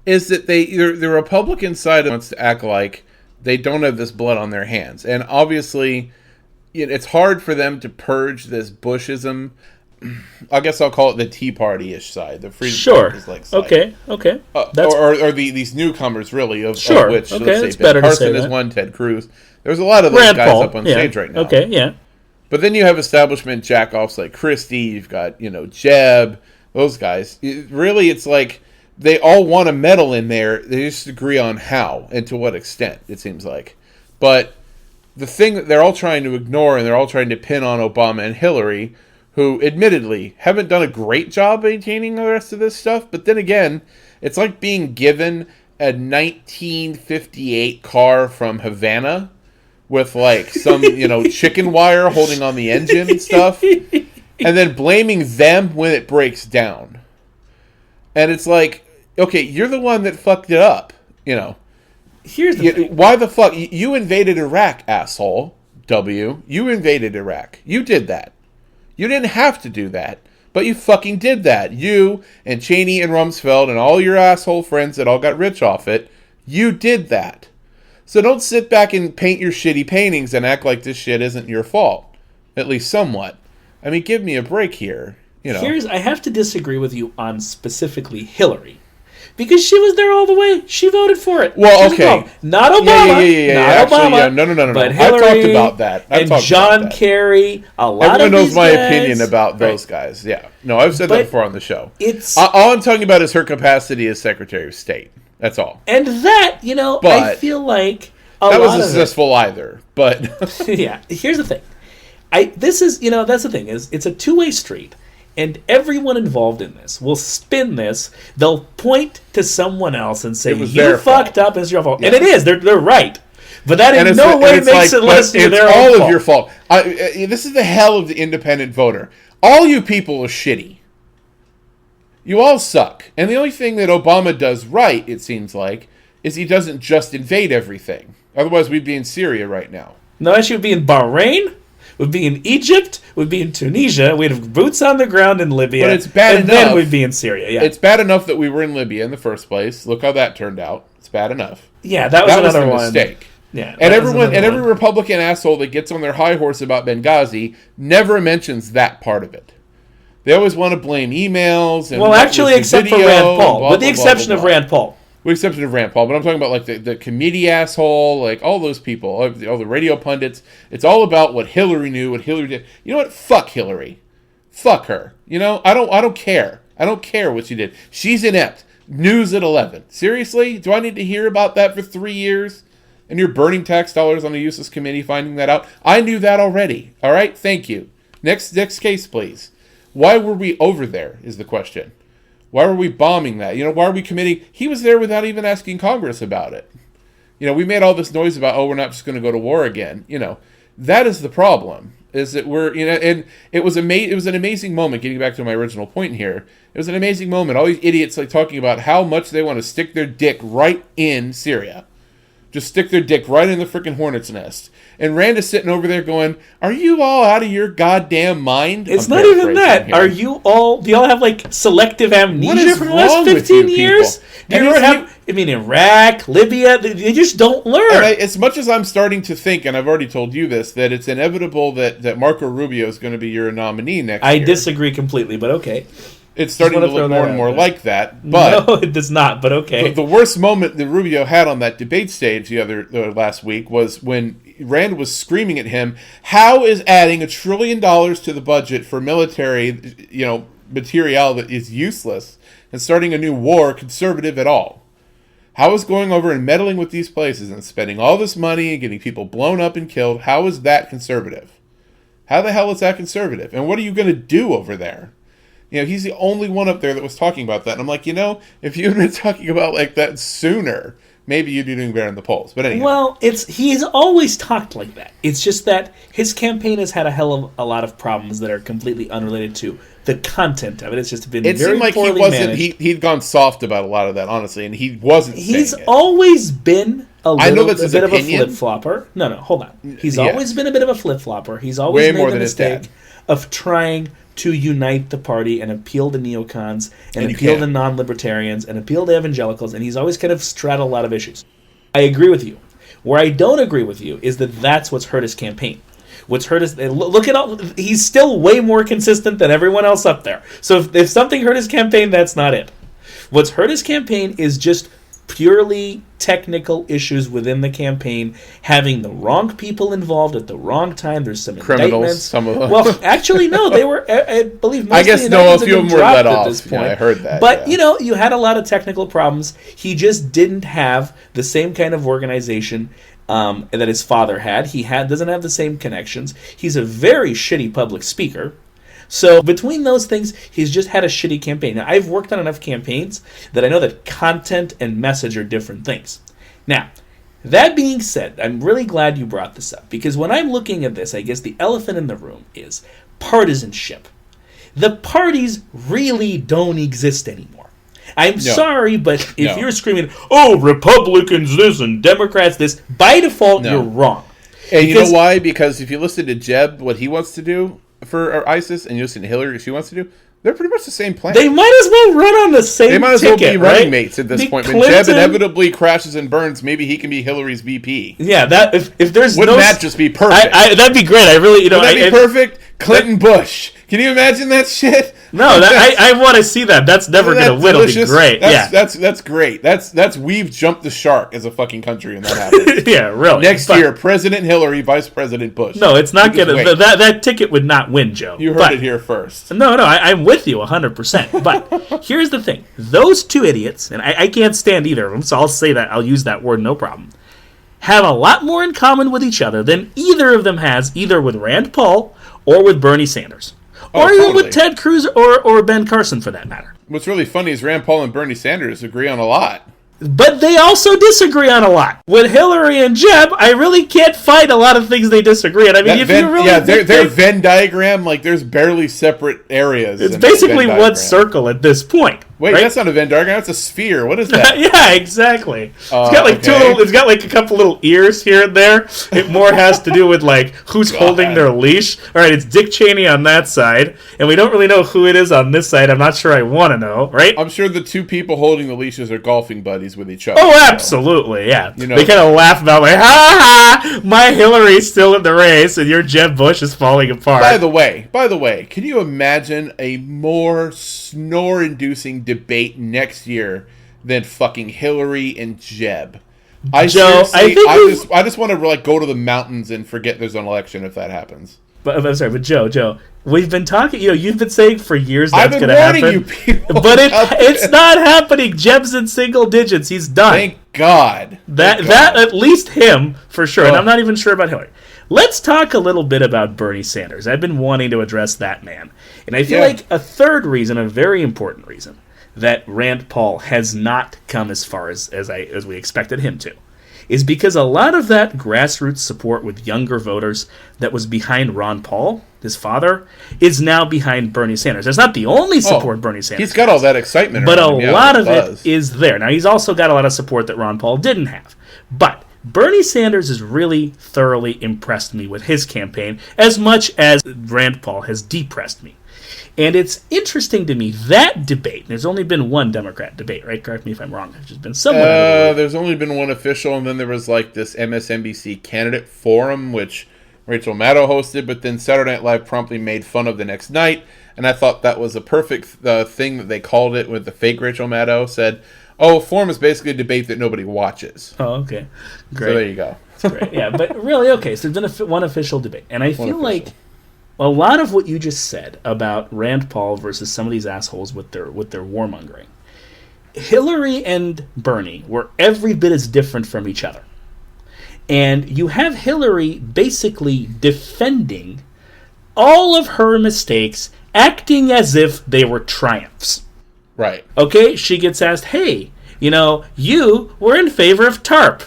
is that the Republican side wants to act like they don't have this blood on their hands, and obviously, it's hard for them to purge this Bushism. I guess I'll call it the Tea Party-ish side, the Freedom Party-like side. Okay. Or these newcomers, really, of which, let's say, Ben Carson is one, Ted Cruz. There's a lot of those guys up on stage right now. Okay, yeah. But then you have establishment jack-offs like Christie, you've got, Jeb, those guys. Really, it's like they all want a medal in there. They just agree on how and to what extent, it seems like. But the thing that they're all trying to ignore, and they're all trying to pin on Obama and Hillary, who admittedly haven't done a great job maintaining the rest of this stuff, but then again, it's like being given a 1958 car from Havana with like some, chicken wire holding on the engine and stuff, and then blaming them when it breaks down. And it's like, okay, you're the one that fucked it up, Here's the thing. Why the fuck? You invaded Iraq, asshole. You invaded Iraq. You did that. You didn't have to do that, but you fucking did that. You and Cheney and Rumsfeld and all your asshole friends that all got rich off it, you did that. So don't sit back and paint your shitty paintings and act like this shit isn't your fault. At least somewhat. I mean, give me a break here. I have to disagree with you on specifically Hillary. Because she was there all the way. She voted for it. Well, okay. Not Obama. Yeah. Not Obama. No. But Hillary, I've talked about that. And John Kerry. Everyone knows my opinion about those guys. Yeah. No, I've said that before on the show. All I'm talking about is her capacity as Secretary of State. That's all. And that, I feel like that wasn't successful either. But yeah. Here's the thing. That's the thing, is it's a two-way street. And everyone involved in this will spin this. They'll point to someone else and say, "You fucked up. It's your fault." Yeah. And it is. They're right. But that in no way makes it less than their own fault. It's all of your fault. This is the hell of the independent voter. All you people are shitty. You all suck. And the only thing that Obama does right, it seems like, is he doesn't just invade everything. Otherwise, we'd be in Syria right now. No, actually, we'd be in Bahrain. We'd be in Egypt, we'd be in Tunisia, we'd have boots on the ground in Libya, but it's bad enough. Then we'd be in Syria. Yeah, it's bad enough that we were in Libya in the first place. Look how that turned out. It's bad enough. Yeah, that was another mistake. Yeah, and every Republican asshole that gets on their high horse about Benghazi never mentions that part of it. They always want to blame emails. And actually, except for Rand Paul, with the exception of Rand Paul. With the exception of Rand Paul, but I'm talking about like the committee asshole, like all those people, all the radio pundits. It's all about what Hillary knew, what Hillary did. You know what? Fuck Hillary. Fuck her. I don't care. I don't care what she did. She's inept. News at 11. Seriously? Do I need to hear about that for 3 years? And you're burning tax dollars on a useless committee finding that out. I knew that already. All right? Thank you. Next case, please. Why were we over there is the question. Why were we bombing that? Why are we committing? He was there without even asking Congress about it. We made all this noise about, we're not just going to go to war again. That is the problem. Is that we're, and it was an amazing moment, getting back to my original point here. It was an amazing moment. All these idiots talking about how much they want to stick their dick right in Syria. Just stick their dick right in the freaking hornet's nest. And Rand is sitting over there going, are you all out of your goddamn mind? It's not even that. Here. Do y'all have selective amnesia for the last 15 years? Do you ever have, Iraq, Libya, they just don't learn. As much as I'm starting to think, and I've already told you this, that it's inevitable that Marco Rubio is going to be your nominee next year. I disagree completely, but okay. It's starting to look more and more like that. But no, it does not, but okay. The worst moment that Rubio had on that debate stage last week was when Rand was screaming at him, how is adding $1 trillion to the budget for military, material that is useless and starting a new war conservative at all? How is going over and meddling with these places and spending all this money and getting people blown up and killed, how is that conservative? How the hell is that conservative? And what are you going to do over there? He's the only one up there that was talking about that. And I'm like, if you had been talking about that sooner, maybe you'd be doing better in the polls. But anyhow. Well, he's always talked like that. It's just that his campaign has had a lot of problems that are completely unrelated to the content of it. It's just been very poorly managed. It seemed like he'd gone soft about a lot of that, honestly, and he wasn't saying it. He's always been a bit of a flip-flopper. No, hold on. He's always been a bit of a flip-flopper. He's always made the mistake of trying to unite the party and appeal to neocons and appeal to non-libertarians and appeal to evangelicals, and he's always kind of straddled a lot of issues. I agree with you. Where I don't agree with you is that that's what's hurt his campaign. What's hurt his... Look at all... He's still way more consistent than everyone else up there. So if something hurt his campaign, that's not it. What's hurt his campaign is just purely technical issues within the campaign, having the wrong people involved at the wrong time. There's some criminals, indictments. Some of them. Well, actually, no, they were. I believe. Most I guess of a few of them were let at off. This point. Yeah, I heard that. But you had a lot of technical problems. He just didn't have the same kind of organization that his father had. He doesn't have the same connections. He's a very shitty public speaker. So between those things, he's just had a shitty campaign. Now, I've worked on enough campaigns that I know that content and message are different things. Now, that being said, I'm really glad you brought this up, because when I'm looking at this, I guess the elephant in the room is partisanship. The parties really don't exist anymore. I'm sorry, but if you're screaming, oh, Republicans this and Democrats this, by default, you're wrong. And you know why? Because if you listen to Jeb, what he wants to do for ISIS, and you listen to Hillary, what she wants to do, they're pretty much the same plan. They might as well run on the same ticket. They might as well be running mates at this point. When Jeb inevitably crashes and burns, maybe he can be Hillary's VP. Yeah, that if there's wouldn't that just be perfect? That'd be great. I really, Wouldn't that be perfect? Clinton Bush. Can you imagine that shit? No, I want to see that. That's never going to win. It'll be great. That's great. That's we've jumped the shark as a fucking country, and that happens. Yeah, really. Next year, President Hillary, Vice President Bush. No, it's not going to. That ticket would not win, Joe. You heard it here first. No, I'm with you 100%. But here's the thing: those two idiots, and I can't stand either of them, so I'll say that. I'll use that word, no problem. Have a lot more in common with each other than either of them has, either with Rand Paul or with Bernie Sanders. Or even with Ted Cruz or Ben Carson, for that matter. What's really funny is Rand Paul and Bernie Sanders agree on a lot. But they also disagree on a lot. With Hillary and Jeb, I really can't find a lot of things they disagree on. I mean, their Venn diagram, there's barely separate areas. It's basically one circle at this point. Wait, right? That's not a Venn diagram. That's a sphere. What is that? Yeah, exactly. It's got it's got a couple little ears here and there. It more has to do with who's holding their leash. All right, it's Dick Cheney on that side, and we don't really know who it is on this side. I'm not sure I want to know, right? I'm sure the two people holding the leashes are golfing buddies with each other. Oh, absolutely, yeah. They kind of laugh about ha ha, my Hillary's still in the race, and your Jeb Bush is falling apart. By the way, can you imagine a more snore-inducing debate next year than fucking Hillary and Jeb? I just want to go to the mountains and forget there's an election if that happens. But I'm sorry, but Joe, we've been talking. You've been saying for years that's going to happen. I've been warning you people, but it's not happening. Jeb's in single digits. He's done. Thank God. That at least him for sure. And I'm not even sure about Hillary. Let's talk a little bit about Bernie Sanders. I've been wanting to address that man, and I feel like a third reason, a very important reason, that Rand Paul has not come as far as we expected him to, is because a lot of that grassroots support with younger voters that was behind Ron Paul, his father, is now behind Bernie Sanders. That's not the only support Bernie Sanders He's got all that excitement but around him. A lot of it is there. Now, he's also got a lot of support that Ron Paul didn't have. But Bernie Sanders has really thoroughly impressed me with his campaign as much as Rand Paul has depressed me. And it's interesting to me, that debate, there's only been one Democrat debate, right? Correct me if I'm wrong. There's just been someone. There's only been one official, and then there was like this MSNBC candidate forum, which Rachel Maddow hosted, but then Saturday Night Live promptly made fun of the next night. And I thought that was a perfect thing that they called it with the fake Rachel Maddow. Said, a forum is basically a debate that nobody watches. Oh, okay. Great. So there you go. That's great. Yeah, but really, okay, so there's been one official debate. And I feel like a lot of what you just said about Rand Paul versus some of these assholes with their warmongering, Hillary and Bernie were every bit as different from each other. And you have Hillary basically defending all of her mistakes, acting as if they were triumphs. Right. Okay, she gets asked, hey, you were in favor of TARP,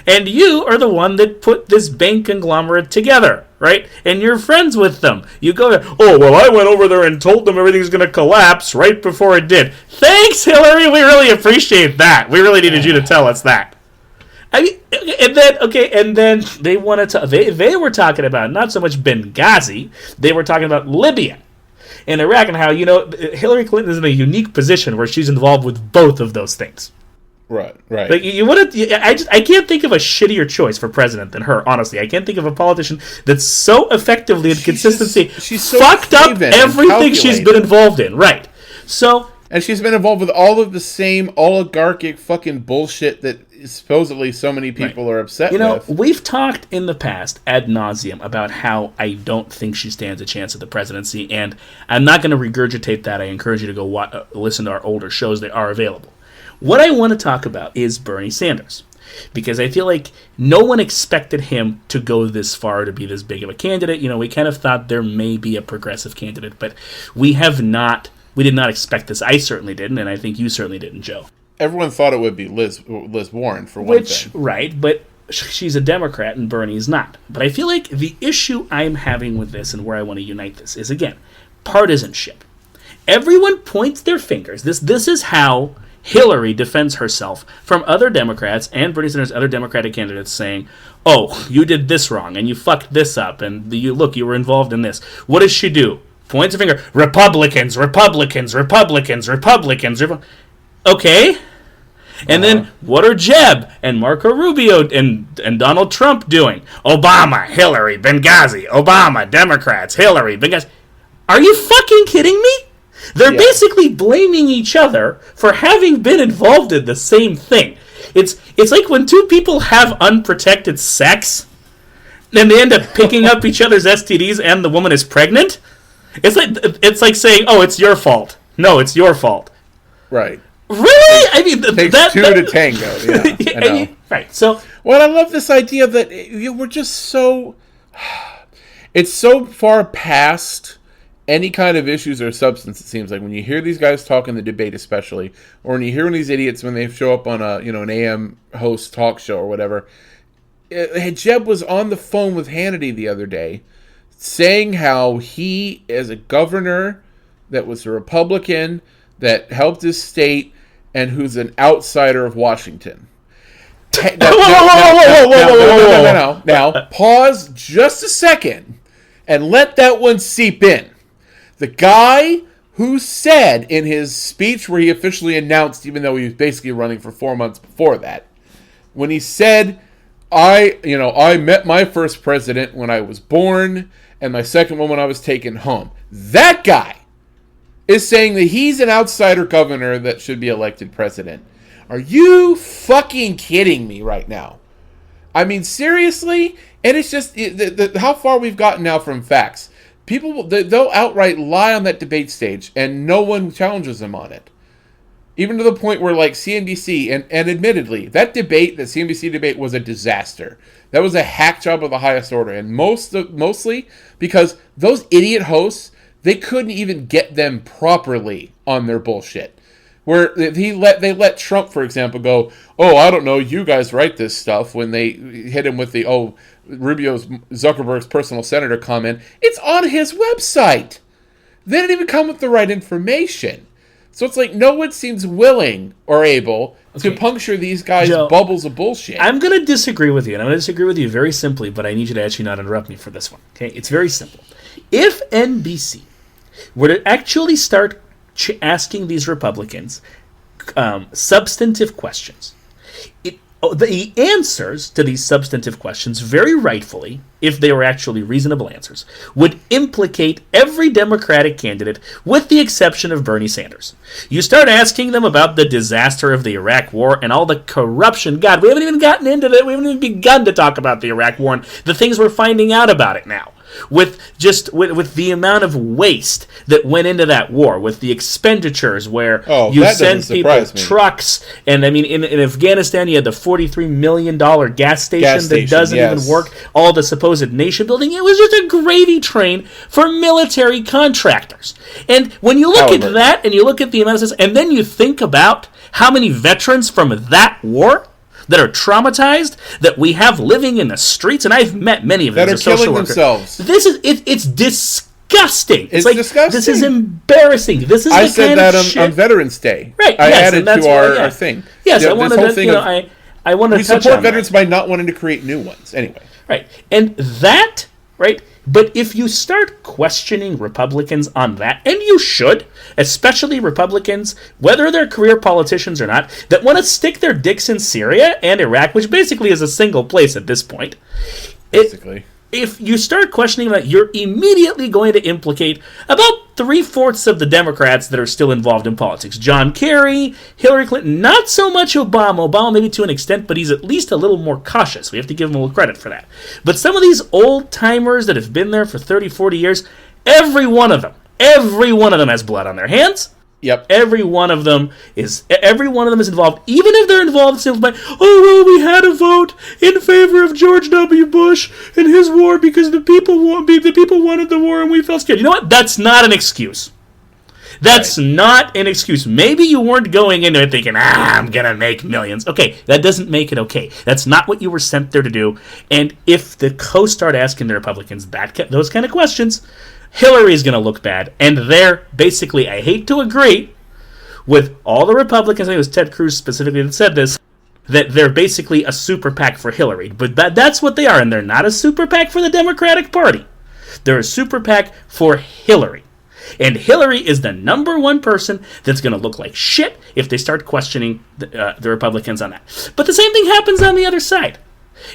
and you are the one that put this bank conglomerate together, right? And you're friends with them. You go there, I went over there and told them everything's going to collapse right before it did. Thanks, Hillary, we really appreciate that. We really needed you to tell us that. And then they wanted to. They were talking about not so much Benghazi, they were talking about Libya and Iraq, and how Hillary Clinton is in a unique position where she's involved with both of those things. Right. Like you wouldn't. I can't think of a shittier choice for president than her. Honestly, I can't think of a politician that's so effectively and consistency she's so fucked up everything she's been involved in. Right. So. And she's been involved with all of the same oligarchic fucking bullshit that supposedly so many people are upset with. We've talked in the past ad nauseum about how I don't think she stands a chance at the presidency, and I'm not going to regurgitate that. I encourage you to go listen to our older shows. They are available. What I want to talk about is Bernie Sanders, because I feel like no one expected him to go this far, to be this big of a candidate. We kind of thought there may be a progressive candidate, but we did not expect this. I certainly didn't, and I think you certainly didn't, Joe. Everyone thought it would be Liz Warren, for one thing. Right, but she's a Democrat and Bernie is not. But I feel like the issue I'm having with this and where I want to unite this is, again, partisanship. Everyone points their fingers. This is how Hillary defends herself from other Democrats and Bernie Sanders' other Democratic candidates saying, you did this wrong and you fucked this up and you were involved in this. What does she do? Points her finger. Republicans. Okay. And then what are Jeb and Marco Rubio and Donald Trump doing? Obama, Hillary, Benghazi. Obama, Democrats, Hillary, Benghazi. Are you fucking kidding me? They're basically blaming each other for having been involved in the same thing. It's like when two people have unprotected sex and they end up picking up each other's STDs and the woman is pregnant. It's like saying, it's your fault. No, it's your fault. Right. Really? I mean, takes two to tango. Yeah, I know. Right. So, I love this idea that we're just so. It's so far past any kind of issues or substance. It seems like when you hear these guys talk in the debate, especially, or when you hear these idiots when they show up on an AM host talk show or whatever. Jeb was on the phone with Hannity the other day, saying how he, as a governor that was a Republican that helped his state and who's an outsider of Washington. Now, pause just a second and let that one seep in. The guy who said in his speech where he officially announced, even though he was basically running for 4 months before that, when he said, I met my first president when I was born and my second one when I was taken home. That guy is saying that he's an outsider governor that should be elected president. Are you fucking kidding me right now? I mean, seriously? And it's just how far we've gotten now from facts. People, they'll outright lie on that debate stage, and no one challenges them on it. Even to the point where, like, CNBC, and admittedly, that CNBC debate was a disaster. That was a hack job of the highest order, and mostly because those idiot hosts, they couldn't even get them properly on their bullshit. Where they let Trump, for example, go, oh, I don't know, you guys write this stuff, when they hit him with the, Zuckerberg's personal senator comment. It's on his website. They didn't even come with the right information. So it's like no one seems willing or able to puncture these guys' bubbles of bullshit. I'm going to disagree with you, and I'm going to disagree with you very simply, but I need you to actually not interrupt me for this one. Okay, it's very simple. If NBC were to actually start asking these Republicans substantive questions, the answers to these substantive questions, very rightfully, if they were actually reasonable answers, would implicate every Democratic candidate with the exception of Bernie Sanders. You start asking them about the disaster of the Iraq War and all the corruption. God, we haven't even gotten into that. We haven't even begun to talk about the Iraq War and the things we're finding out about it now. With the amount of waste that went into that war, with the expenditures where you send people trucks, and I mean in Afghanistan you had the $43 million gas station that doesn't even work, all the supposed nation building. It was just a gravy train for military contractors. And when you look at that, and you look at the amount of this, and then you think about how many veterans from that war that are traumatized, that we have living in the streets, and I've met many of them that are killing themselves. This is it's disgusting. It's like, disgusting. This is embarrassing. This is I said that on Veterans Day. Right. I added to our thing. Yes, I wanted to. I want to. We support veterans by not wanting to create new ones. Anyway. Right, and that right. But if you start questioning Republicans on that, and you should, especially Republicans, whether they're career politicians or not, that want to stick their dicks in Syria and Iraq, which basically is a single place at this point. Basically. If you start questioning that, you're immediately going to implicate about 3/4 of the Democrats that are still involved in politics. John Kerry, Hillary Clinton, not so much Obama. Obama maybe to an extent, but he's at least a little more cautious. We have to give him a little credit for that. But some of these old-timers that have been there for 30, 40 years, every one of them has blood on their hands. Yep. Every one of them is involved, even if they're involved simply by, we had a vote in favor of George W. Bush and his war because the people wanted the war and we felt scared. You know what? That's not an excuse. That's not an excuse. Maybe you weren't going in there thinking, I'm going to make millions. Okay, that doesn't make it okay. That's not what you were sent there to do. And if the coast start asking the Republicans those kind of questions, Hillary's going to look bad. And they're basically, I hate to agree with all the Republicans, I think it was Ted Cruz specifically that said this, that they're basically a super PAC for Hillary. But that's what they are, and they're not a super PAC for the Democratic Party. They're a super PAC for Hillary. And Hillary is the number one person that's going to look like shit if they start questioning the Republicans on that. But the same thing happens on the other side.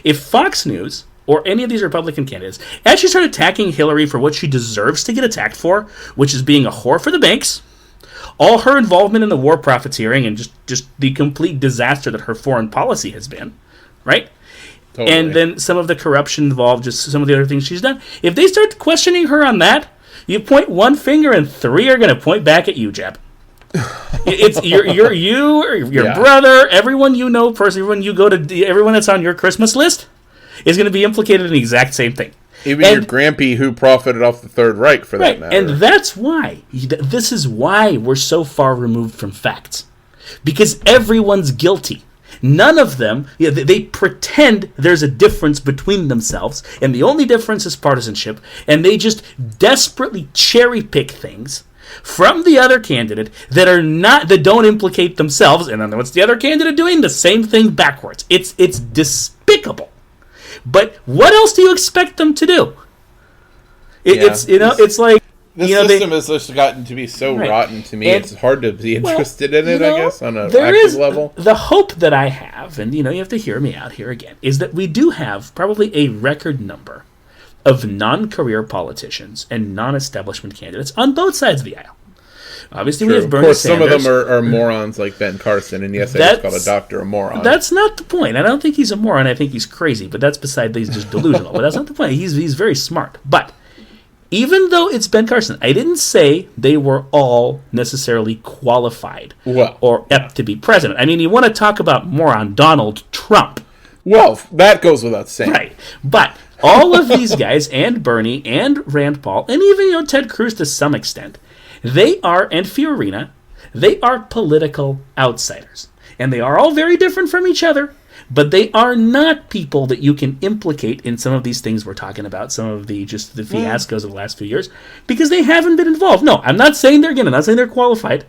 If Fox News or any of these Republican candidates actually start attacking Hillary for what she deserves to get attacked for, which is being a whore for the banks, all her involvement in the war profiteering, and just the complete disaster that her foreign policy has been, right? Totally. And then some of the corruption involved, just some of the other things she's done. If they start questioning her on that, you point one finger and three are going to point back at you, Jeb. It's your brother, everyone you know personally, everyone that's on your Christmas list is going to be implicated in the exact same thing. Even your grampy who profited off the Third Reich, for that matter. And that's why, this is why we're so far removed from facts. Because everyone's guilty. None of them, they pretend there's a difference between themselves, and the only difference is partisanship, and they just desperately cherry-pick things from the other candidate that don't implicate themselves, and then what's the other candidate doing? The same thing backwards. It's despicable. But what else do you expect them to do? It's like the system has just gotten to be so rotten to me. It's hard to be interested in it. I guess on an active level. The hope that I have, and you have to hear me out here again, is that we do have probably a record number of non-career politicians and non-establishment candidates on both sides of the aisle Obviously, we have Bernie Sanders. Of course, some of them are morons like Ben Carson, and yes, I just called a doctor a moron. That's not the point. I don't think he's a moron. I think he's crazy, but that's beside he's just delusional. But that's not the point. He's very smart. But even though it's Ben Carson, I didn't say they were all necessarily qualified or apt to be president. I mean, you want to talk about moron Donald Trump. Well, that goes without saying. Right. But all of these guys, and Bernie, and Rand Paul, and even Ted Cruz to some extent, they are, and Fiorina, they are political outsiders. And they are all very different from each other, but they are not people that you can implicate in some of these things we're talking about, some of the fiascos of the last few years, because they haven't been involved. No, I'm not saying they're qualified.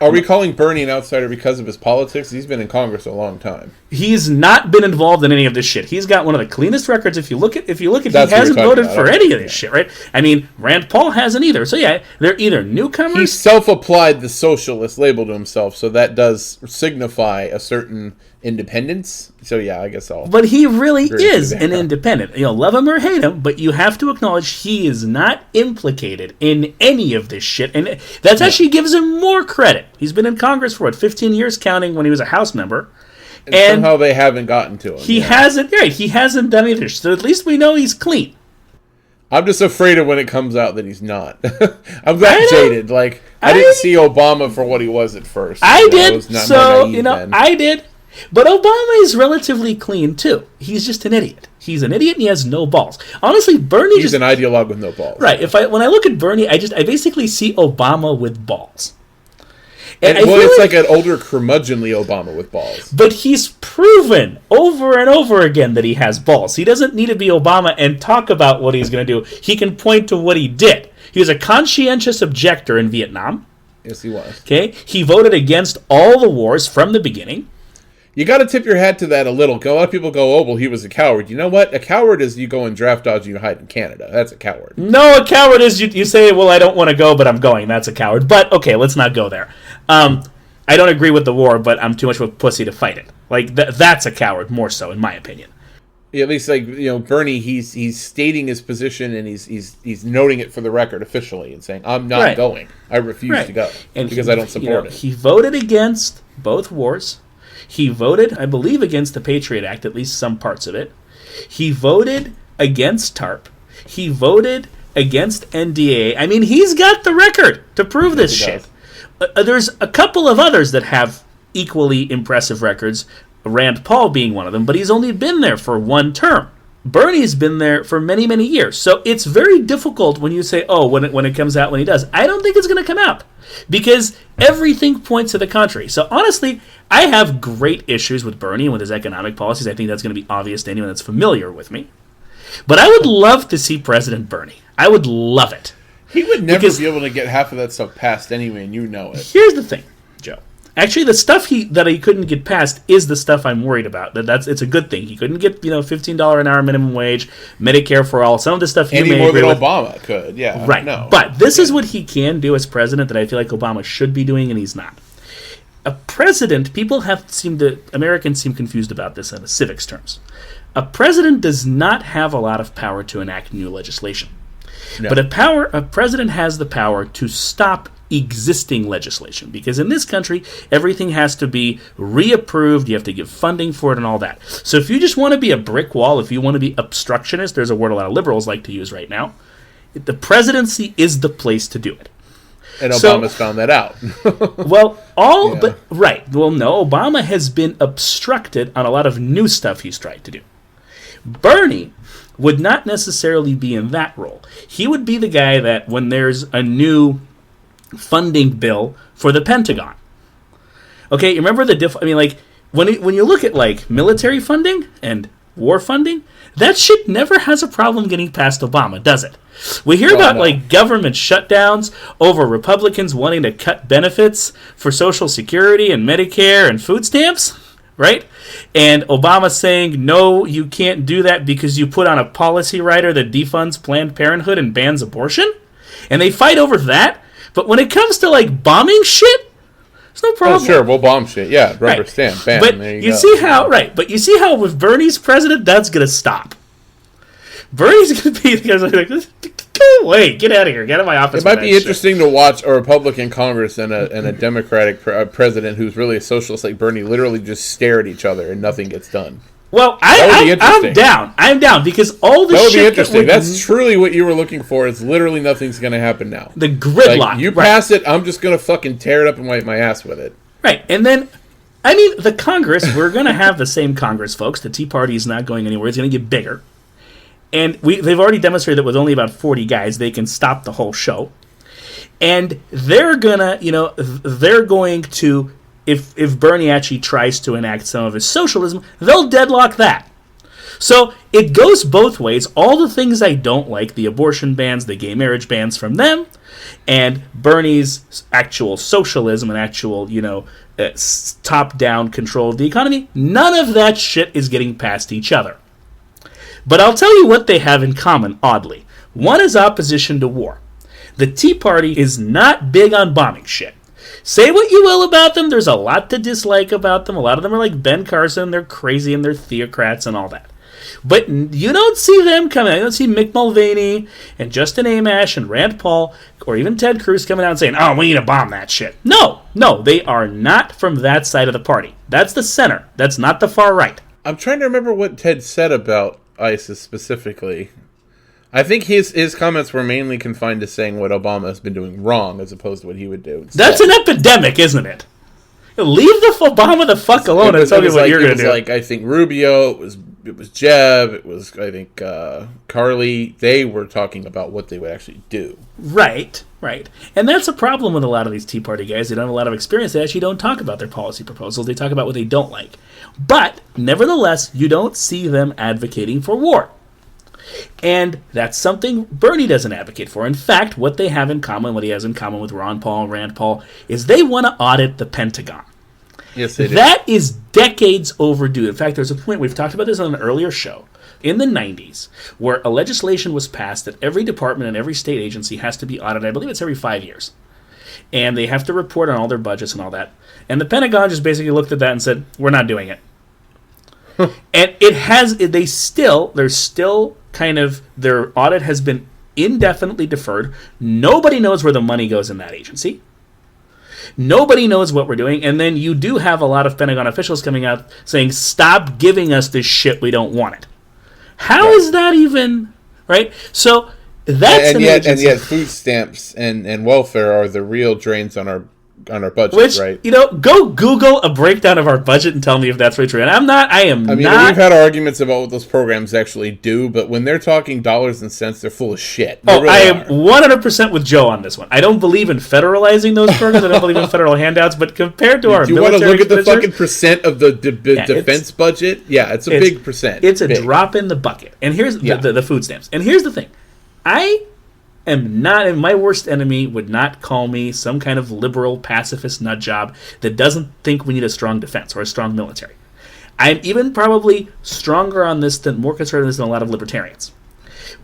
Are we calling Bernie an outsider because of his politics? He's been in Congress a long time. He's not been involved in any of this shit. He's got one of the cleanest records. If you look at, he hasn't voted for any of this shit, right? I mean, Rand Paul hasn't either. So yeah, they're either newcomers. He self-applied the socialist label to himself, so that does signify a certain independence. So yeah, I guess I'll. But he really is an independent. Love him or hate him, but you have to acknowledge he is not implicated in any of this shit, and that actually gives him more credit. He's been in Congress for 15 years, counting when he was a House member. And somehow they haven't gotten to him. He hasn't. Right, he hasn't done either. So at least we know he's clean. I'm just afraid of when it comes out that he's not. I'm that jaded. Like I didn't see Obama for what he was at first. I did. I did. But Obama is relatively clean, too. He's just an idiot. He's an idiot and he has no balls. Honestly, Bernie He's an ideologue with no balls. Right. When I look at Bernie, I basically see Obama with balls. And it's like an older curmudgeonly Obama with balls. But he's proven over and over again that he has balls. He doesn't need to be Obama and talk about what he's going to do. He can point to what he did. He was a conscientious objector in Vietnam. Yes, he was. Okay. He voted against all the wars from the beginning. You got to tip your hat to that a little. A lot of people go, oh, well, he was a coward. You know what? A coward is you go and draft dodge and you hide in Canada. That's a coward. No, a coward is you say, well, I don't want to go, but I'm going. That's a coward. But, okay, let's not go there. I don't agree with the war, but I'm too much of a pussy to fight it. Like, that's a coward, more so, in my opinion. Yeah, at least, Bernie, he's stating his position and he's noting it for the record officially and saying, I'm not going. I refuse to go because I don't support it. He voted against both wars. He voted, I believe, against the Patriot Act, at least some parts of it. He voted against TARP. He voted against NDA. I mean, he's got the record to prove this shit. There's a couple of others that have equally impressive records, Rand Paul being one of them, but he's only been there for one term. Bernie's been there for many, many years. So it's very difficult when you say, oh, when it comes out, when he does. I don't think it's going to come out because everything points to the contrary. So honestly, I have great issues with Bernie and with his economic policies. I think that's going to be obvious to anyone that's familiar with me. But I would love to see President Bernie. I would love it. He would never be able to get half of that stuff passed anyway, and you know it. Here's the thing, Joe. Actually, the stuff that he couldn't get passed is the stuff I'm worried about. It's a good thing. He couldn't get $15 an hour minimum wage, Medicare for all. Some of the stuff you may agree with. Obama could, yeah. Right. No. But this is what he can do as president that I feel like Obama should be doing, and he's not. A president, Americans seem confused about this in the civics terms. A president does not have a lot of power to enact new legislation. No. But a president has the power to stop existing legislation, because in this country everything has to be reapproved, you have to give funding for it and all that. So if you just want to be a brick wall, if you want to be obstructionist, there's a word a lot of liberals like to use right now, the presidency is the place to do it. And Obama's found that out. Well, no, Obama has been obstructed on a lot of new stuff he's tried to do. Bernie would not necessarily be in that role. He would be the guy that when there's a new funding bill for the Pentagon. Okay, you remember when you look at military funding and war funding, that shit never has a problem getting past Obama, does it? We hear about government shutdowns over Republicans wanting to cut benefits for Social Security and Medicare and food stamps, right? And Obama saying, no, you can't do that because you put on a policy rider that defunds Planned Parenthood and bans abortion. And they fight over that. But when it comes to bombing shit, there's no problem. Oh, sure, we'll bomb shit. Yeah, rubber stamp, bam. But there you go. see how But you see how with Bernie's president, that's gonna stop. Bernie's gonna be the guy like, away. Get out of here. Get out of my office. It might be interesting to watch a Republican Congress and a Democratic president who's really a socialist like Bernie literally just stare at each other and nothing gets done. Well, I'm down. I'm down because all the that would shit be interesting. That's truly what you were looking for. It's literally nothing's going to happen now. The gridlock. Like, you pass it, I'm just going to fucking tear it up and wipe my ass with it. Right, and then, I mean, the Congress, we're going to have the same Congress, folks. The Tea Party is not going anywhere. It's going to get bigger. And they've already demonstrated that with only about 40 guys, they can stop the whole show. And they're going to, if Bernie actually tries to enact some of his socialism, they'll deadlock that. So it goes both ways. All the things I don't like, the abortion bans, the gay marriage bans from them, and Bernie's actual socialism and actual, top-down control of the economy, none of that shit is getting past each other. But I'll tell you what they have in common, oddly. One is opposition to war. The Tea Party is not big on bombing shit. Say what you will about them, there's a lot to dislike about them. A lot of them are like Ben Carson, they're crazy and they're theocrats and all that. But you don't see them coming out. You don't see Mick Mulvaney and Justin Amash and Rand Paul or even Ted Cruz coming out and saying, oh, we need to bomb that shit. No, they are not from that side of the party. That's the center. That's not the far right. I'm trying to remember what Ted said about ISIS specifically. I think his comments were mainly confined to saying what Obama has been doing wrong as opposed to what he would do instead. That's an epidemic, isn't it? Leave the Obama the fuck alone and tell me what you're going to do. Like, I think Rubio, it was Jeb, it was, I think, Carly. They were talking about what they would actually do. Right. And that's a problem with a lot of these Tea Party guys. They don't have a lot of experience. They actually don't talk about their policy proposals. They talk about what they don't like. But, nevertheless, you don't see them advocating for war. And that's something Bernie doesn't advocate for. In fact, what they have in common, what he has in common with Ron Paul and Rand Paul, is they want to audit the Pentagon. Yes, they do. That is decades overdue. In fact, there's a point, we've talked about this on an earlier show, in the 90s, where a legislation was passed that every department and every state agency has to be audited. I believe it's every 5 years. And they have to report on all their budgets and all that. And the Pentagon just basically looked at that and said, we're not doing it. And there's still kind of, their audit has been indefinitely deferred. Nobody knows where the money goes in that agency. Nobody knows what we're doing. And then you do have a lot of Pentagon officials coming out saying, stop giving us this shit, we don't want it. How is that even, right? So that's and yet food stamps and welfare are the real drains on our budget, right? Go Google a breakdown of our budget and tell me if that's really true. And I mean, we've had arguments about what those programs actually do, but when they're talking dollars and cents, they're full of shit. I am 100% with Joe on this one. I don't believe in federalizing those programs. I don't believe in federal handouts, but compared to our military, do you want to look at the fucking percent of the defense budget? Yeah, it's a big percent. It's a drop in the bucket. And here's the food stamps. And here's the thing. And my worst enemy would not call me some kind of liberal pacifist nut job that doesn't think we need a strong defense or a strong military. I'm even probably stronger on this more conservative than a lot of libertarians.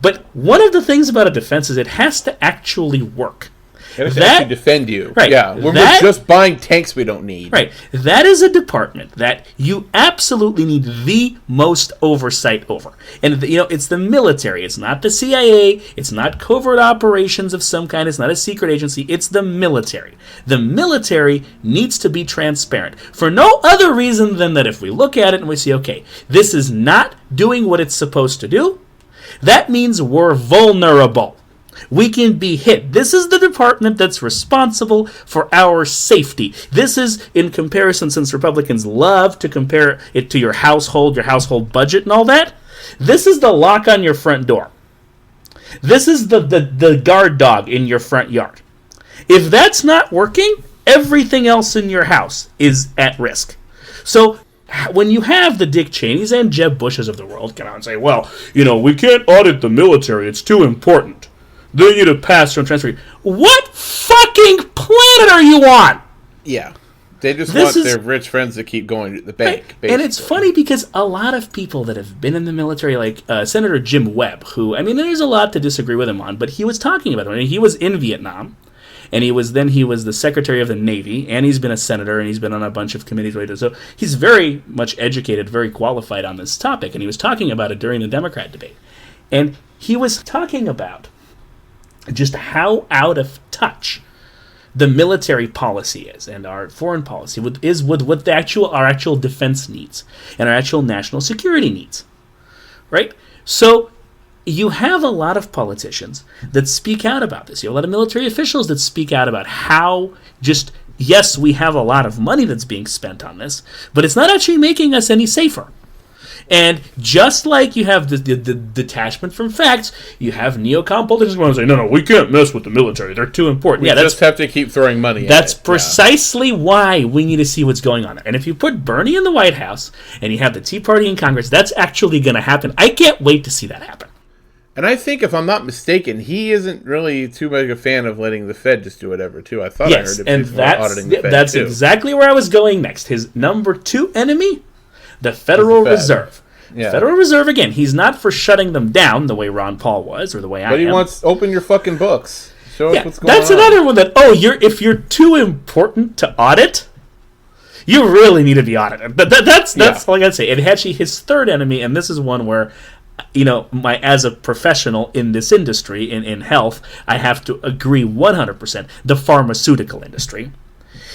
But one of the things about a defense is it has to actually work. It has to actually defend you. Right. Yeah. We're just buying tanks we don't need. Right. That is a department that you absolutely need the most oversight over. And, it's the military. It's not the CIA. It's not covert operations of some kind. It's not a secret agency. It's the military. The military needs to be transparent for no other reason than that if we look at it and we see, okay, this is not doing what it's supposed to do, that means we're vulnerable. We can be hit. This is the department that's responsible for our safety. This is, in comparison, since Republicans love to compare it to your household budget and all that, this is the lock on your front door. This is the guard dog in your front yard. If that's not working, everything else in your house is at risk. So when you have the Dick Cheneys and Jeb Bushes of the world come out and say, well, we can't audit the military, it's too important. They need a pass-through and transfer. What fucking planet are you on? Yeah. They just want their rich friends to keep going to the bank. Right. And it's funny because a lot of people that have been in the military, like Senator Jim Webb, who, there's a lot to disagree with him on, but he was talking about it. He was in Vietnam, and he was the Secretary of the Navy, and he's been a senator, and he's been on a bunch of committees. So he's very much educated, very qualified on this topic, and he was talking about it during the Democrat debate. And he was talking about just how out of touch the military policy is, and our foreign policy is with what our actual defense needs and our actual national security needs, right? So you have a lot of politicians that speak out about this. You have a lot of military officials that speak out about how yes, we have a lot of money that's being spent on this, but it's not actually making us any safer. And just like you have the detachment from facts, you have neocon politicians who say, no, we can't mess with the military. They're too important. We just have to keep throwing money at it. That's precisely why we need to see what's going on. And if you put Bernie in the White House and you have the Tea Party in Congress, that's actually going to happen. I can't wait to see that happen. And I think, if I'm not mistaken, he isn't really too much a fan of letting the Fed just do whatever, too. I thought I heard him auditing the Fed, that's exactly where I was going next. His number 2 enemy, the Federal Reserve. Yeah. Federal Reserve, again, he's not for shutting them down the way Ron Paul was or the way I am. But he wants, open your fucking books. Show us what's going on. That's another one that, if you're too important to audit, you really need to be audited. But that's all I got to say. And actually, his third enemy, and this is one where, as a professional in this industry, in health, I have to agree 100%, the pharmaceutical industry.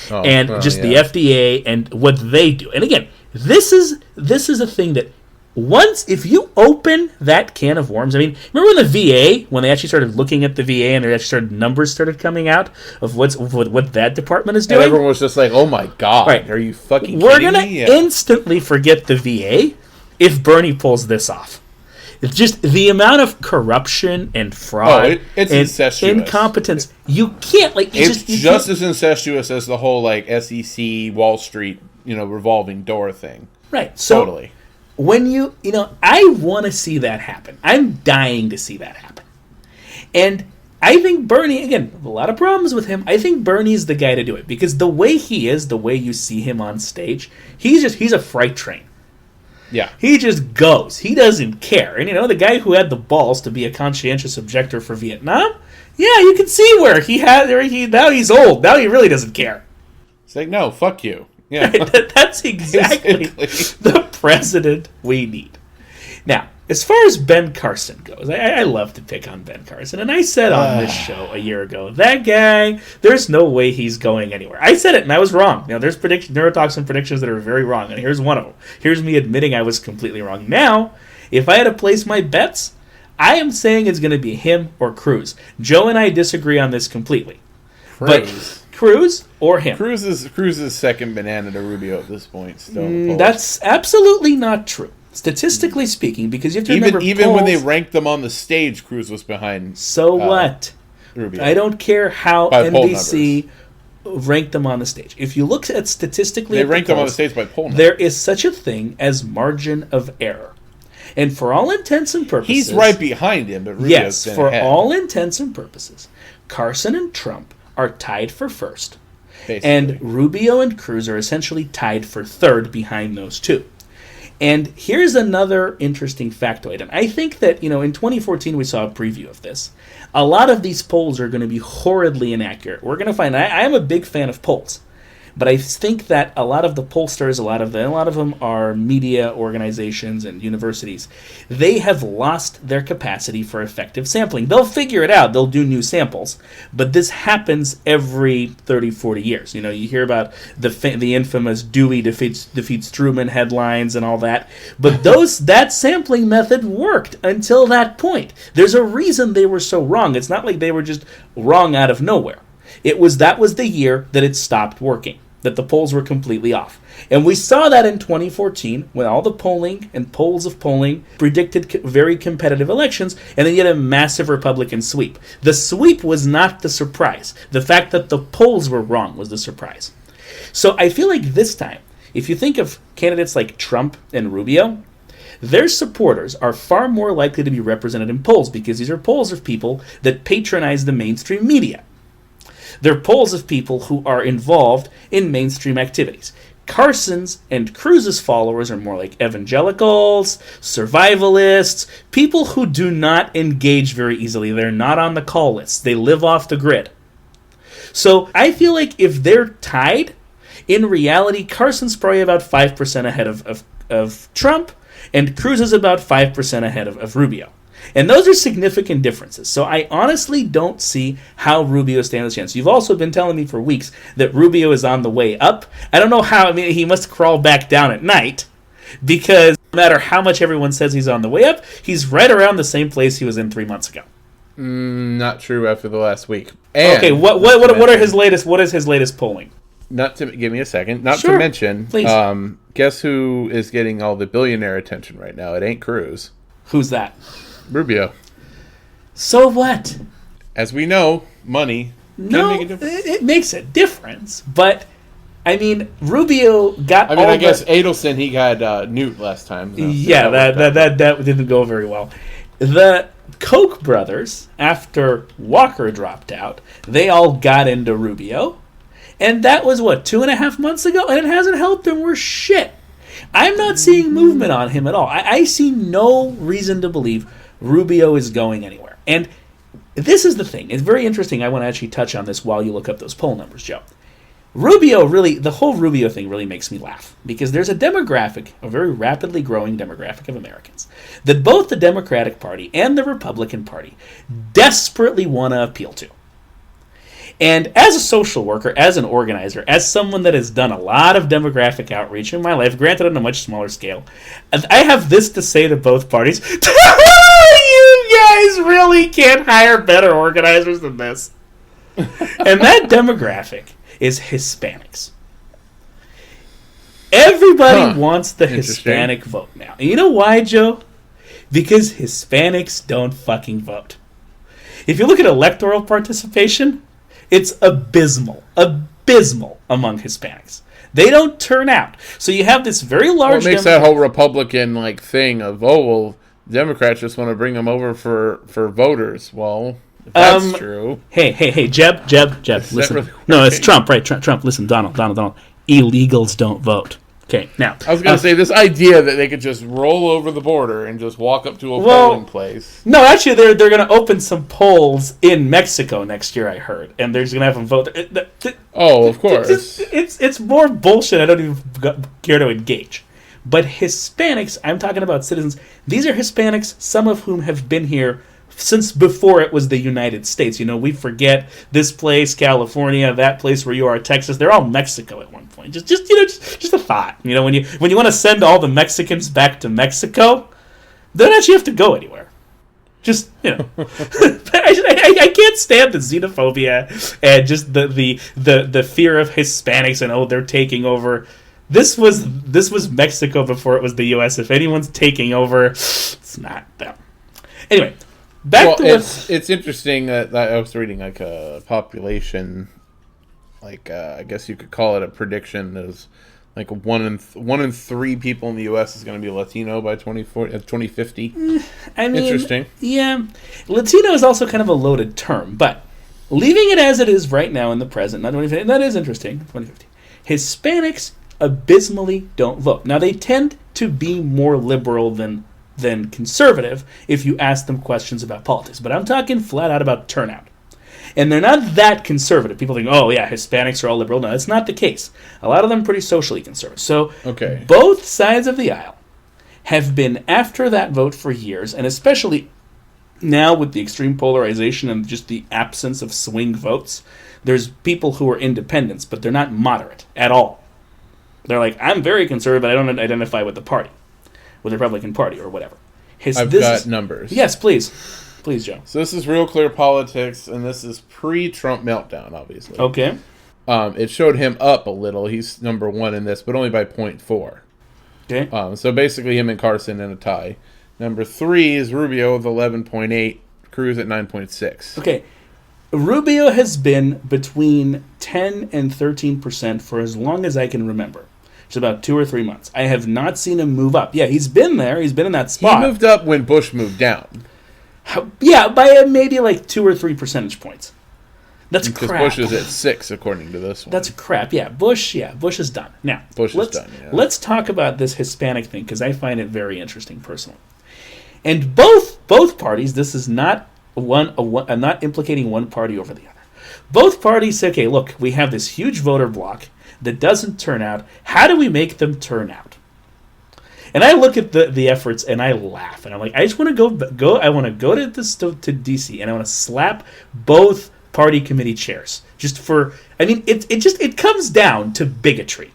The FDA and what they do. And again, this is a thing that if you open that can of worms, I mean, remember when the VA, when they actually started looking at the VA and numbers started coming out of what that department is doing? And everyone was just like, oh my God, right. Are you fucking We're kidding me? We're going to instantly forget the VA if Bernie pulls this off. It's just the amount of corruption and fraud it's and incestuous. Incompetence. You can't, it's just as incestuous as the whole, SEC, Wall Street, revolving door thing. Right. So, totally. When I want to see that happen. I'm dying to see that happen. And I think Bernie, again, a lot of problems with him. I think Bernie's the guy to do it because the way he is, the way you see him on stage, he's a freight train. Yeah. He just goes. He doesn't care. And, the guy who had the balls to be a conscientious objector for Vietnam, yeah, you can see where now he's old. Now he really doesn't care. It's like, no, fuck you. Yeah. That's exactly the president we need. Now, as far as Ben Carson goes, I love to pick on Ben Carson. And I said on this show a year ago, that guy, there's no way he's going anywhere. I said it, and I was wrong. There's neurotoxin predictions that are very wrong, and here's one of them. Here's me admitting I was completely wrong. Now, if I had to place my bets, I am saying it's going to be him or Cruz. Joe and I disagree on this completely. But Cruz or him? Cruz is second banana to Rubio at this point. Still, that's absolutely not true. Statistically speaking, because you have to remember even when they ranked them on the stage, Cruz was behind. So what? Rubio. I don't care how NBC ranked them on the stage. If you look at statistically, they ranked them on the stage by poll numbers. There is such a thing as margin of error, and for all intents and purposes, he's right behind him. But Rubio's for all intents and purposes, Carson and Trump are tied for first, basically. And Rubio and Cruz are essentially tied for third behind those two. And here's another interesting factoid. And I think that, in 2014 we saw a preview of this. A lot of these polls are going to be horridly inaccurate. We're going to find, I am a big fan of polls. But I think that a lot of the pollsters, a lot of them are media organizations and universities. They have lost their capacity for effective sampling. They'll figure it out. They'll do new samples. But this happens every 30, 40 years. You hear about the infamous Dewey defeats Truman headlines and all that. But that sampling method worked until that point. There's a reason they were so wrong. It's not like they were just wrong out of nowhere. That was the year that it stopped working, that the polls were completely off. And we saw that in 2014 when all the polling and polls of polling predicted very competitive elections, and then you had a massive Republican sweep. The sweep was not the surprise. The fact that the polls were wrong was the surprise. So I feel like this time, if you think of candidates like Trump and Rubio, their supporters are far more likely to be represented in polls because these are polls of people that patronize the mainstream media. They're polls of people who are involved in mainstream activities. Carson's and Cruz's followers are more like evangelicals, survivalists, people who do not engage very easily. They're not on the call list. They live off the grid. So I feel like if they're tied, in reality, Carson's probably about 5% ahead of Trump, and Cruz is about 5% ahead of Rubio. And those are significant differences. So I honestly don't see how Rubio stands a chance. You've also been telling me for weeks that Rubio is on the way up. I don't know how. I mean, he must crawl back down at night, because no matter how much everyone says he's on the way up, he's right around the same place he was in 3 months ago. Not true after the last week. And okay, what are his latest? What is his latest polling? Not to give me a second. Not sure, to mention, please. Guess who is getting all the billionaire attention right now? It ain't Cruz. Who's that? Rubio. So what? As we know, money no, can make a difference. It makes a difference, but I mean, Rubio got. I guess Adelson, he got Newt last time. So yeah, that didn't go very well. The Koch brothers, after Walker dropped out, they all got into Rubio. And that was, 2.5 months ago? And it hasn't helped him worth shit. I'm not seeing movement on him at all. I see no reason to believe Rubio is going anywhere. And this is the thing. It's very interesting. I want to actually touch on this while you look up those poll numbers, Joe. The whole Rubio thing really makes me laugh. Because there's a demographic, a very rapidly growing demographic of Americans, that both the Democratic Party and the Republican Party desperately want to appeal to. And as a social worker, as an organizer, as someone that has done a lot of demographic outreach in my life, granted on a much smaller scale, I have this to say to both parties. You guys really can't hire better organizers than this. And that demographic is Hispanics. Everybody wants the Hispanic vote now. And you know why, Joe? Because Hispanics don't fucking vote. If you look at electoral participation, it's abysmal among Hispanics. They don't turn out. So you have this very large... What makes that whole Republican thing of, Democrats just want to bring them over for voters. Well, if that's true... Hey, Jeb, listen. Really no, it's Trump, right? Trump, listen, Donald. Illegals don't vote. Okay, now... I was going to say, this idea that they could just roll over the border and just walk up to a polling place... No, actually, they're going to open some polls in Mexico next year, I heard. And they're just going to have them vote. Of course. It's more bullshit. I don't even care to engage. But Hispanics, I'm talking about citizens. These are Hispanics, some of whom have been here since before it was the United States. We forget this place, California, that place where you are, Texas. They're all Mexico at one point. Just a thought. When you want to send all the Mexicans back to Mexico, they don't actually have to go anywhere. Just I can't stand the xenophobia and just the fear of Hispanics and they're taking over. This was Mexico before it was the U.S. If anyone's taking over, it's not them. Anyway. It's interesting that I was reading a population, I guess you could call it a prediction. There's one in three people in the U.S. is going to be Latino by 2050. Interesting. Yeah, Latino is also kind of a loaded term, but leaving it as it is right now in the present, not 2050, that is interesting. 2050, Hispanics abysmally don't vote. Now they tend to be more liberal than conservative if you ask them questions about politics. But I'm talking flat out about turnout. And they're not that conservative. People think, Hispanics are all liberal. No, that's not the case. A lot of them are pretty socially conservative. So both sides of the aisle have been after that vote for years, and especially now with the extreme polarization and just the absence of swing votes, there's people who are independents, but they're not moderate at all. They're like, I'm very conservative, but I don't identify with the party. With the Republican Party or whatever. I've got numbers. Yes, please, Joe. So this is Real Clear Politics, and this is pre-Trump meltdown, obviously. Okay. It showed him up a little. He's number one in this, but only by 0.4. Okay. So basically him and Carson in a tie. Number 3 is Rubio with 11.8. Cruz at 9.6. Okay. Rubio has been between 10 and 13% for as long as I can remember. It's about 2 or 3 months. I have not seen him move up. Yeah, he's been there. He's been in that spot. He moved up when Bush moved down. Yeah, by maybe 2 or 3 percentage points. That's because crap. Bush is at 6, according to this one. That's crap. Yeah, Bush is done. Now, let's talk about this Hispanic thing, because I find it very interesting personally. And both parties, this is not not implicating one party over the other. Both parties say, okay, look, we have this huge voter bloc that doesn't turn out. How do we make them turn out? And I look at the efforts and I laugh. And I'm like, I just want to go. I want to go to D.C. and I want to slap both party committee chairs. Just for, I mean, it comes down to bigotry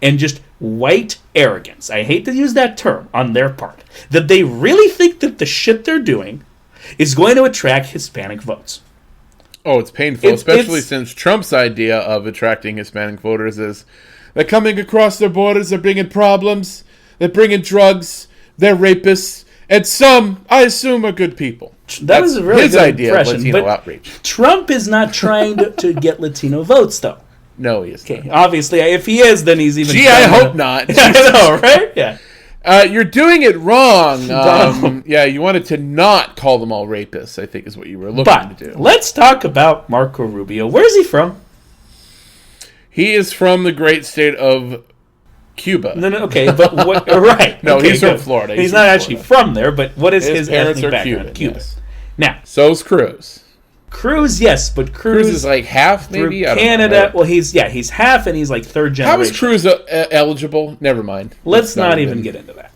and just white arrogance. I hate to use that term on their part. That they really think that the shit they're doing is going to attract Hispanic votes. Oh, it's painful, especially since Trump's idea of attracting Hispanic voters is they're coming across their borders, they're bringing problems, they're bringing drugs, they're rapists, and some, I assume, are good people. That was a really his good idea of Latino but outreach. Trump is not trying to get Latino votes, though. No, he is not. Okay, obviously, if he is, then he's even... Gee, I hope not. I know, right? Yeah. You're doing it wrong. Yeah, you wanted to not call them all rapists, I think is what you were looking to do. Let's talk about Marco Rubio. Where's he from? He is from the great state of Cuba. No, okay, but what? Right. No, okay, he's from Florida. He's not actually from there, but what is his parents ethnic are background? Cuban. Yes. Now, so's Cruz. Cruz, yes, but Cruz is like half, maybe. Through Canada. Well, he's half, and he's like third generation. How is Cruz eligible? Never mind. Let's not even get into that.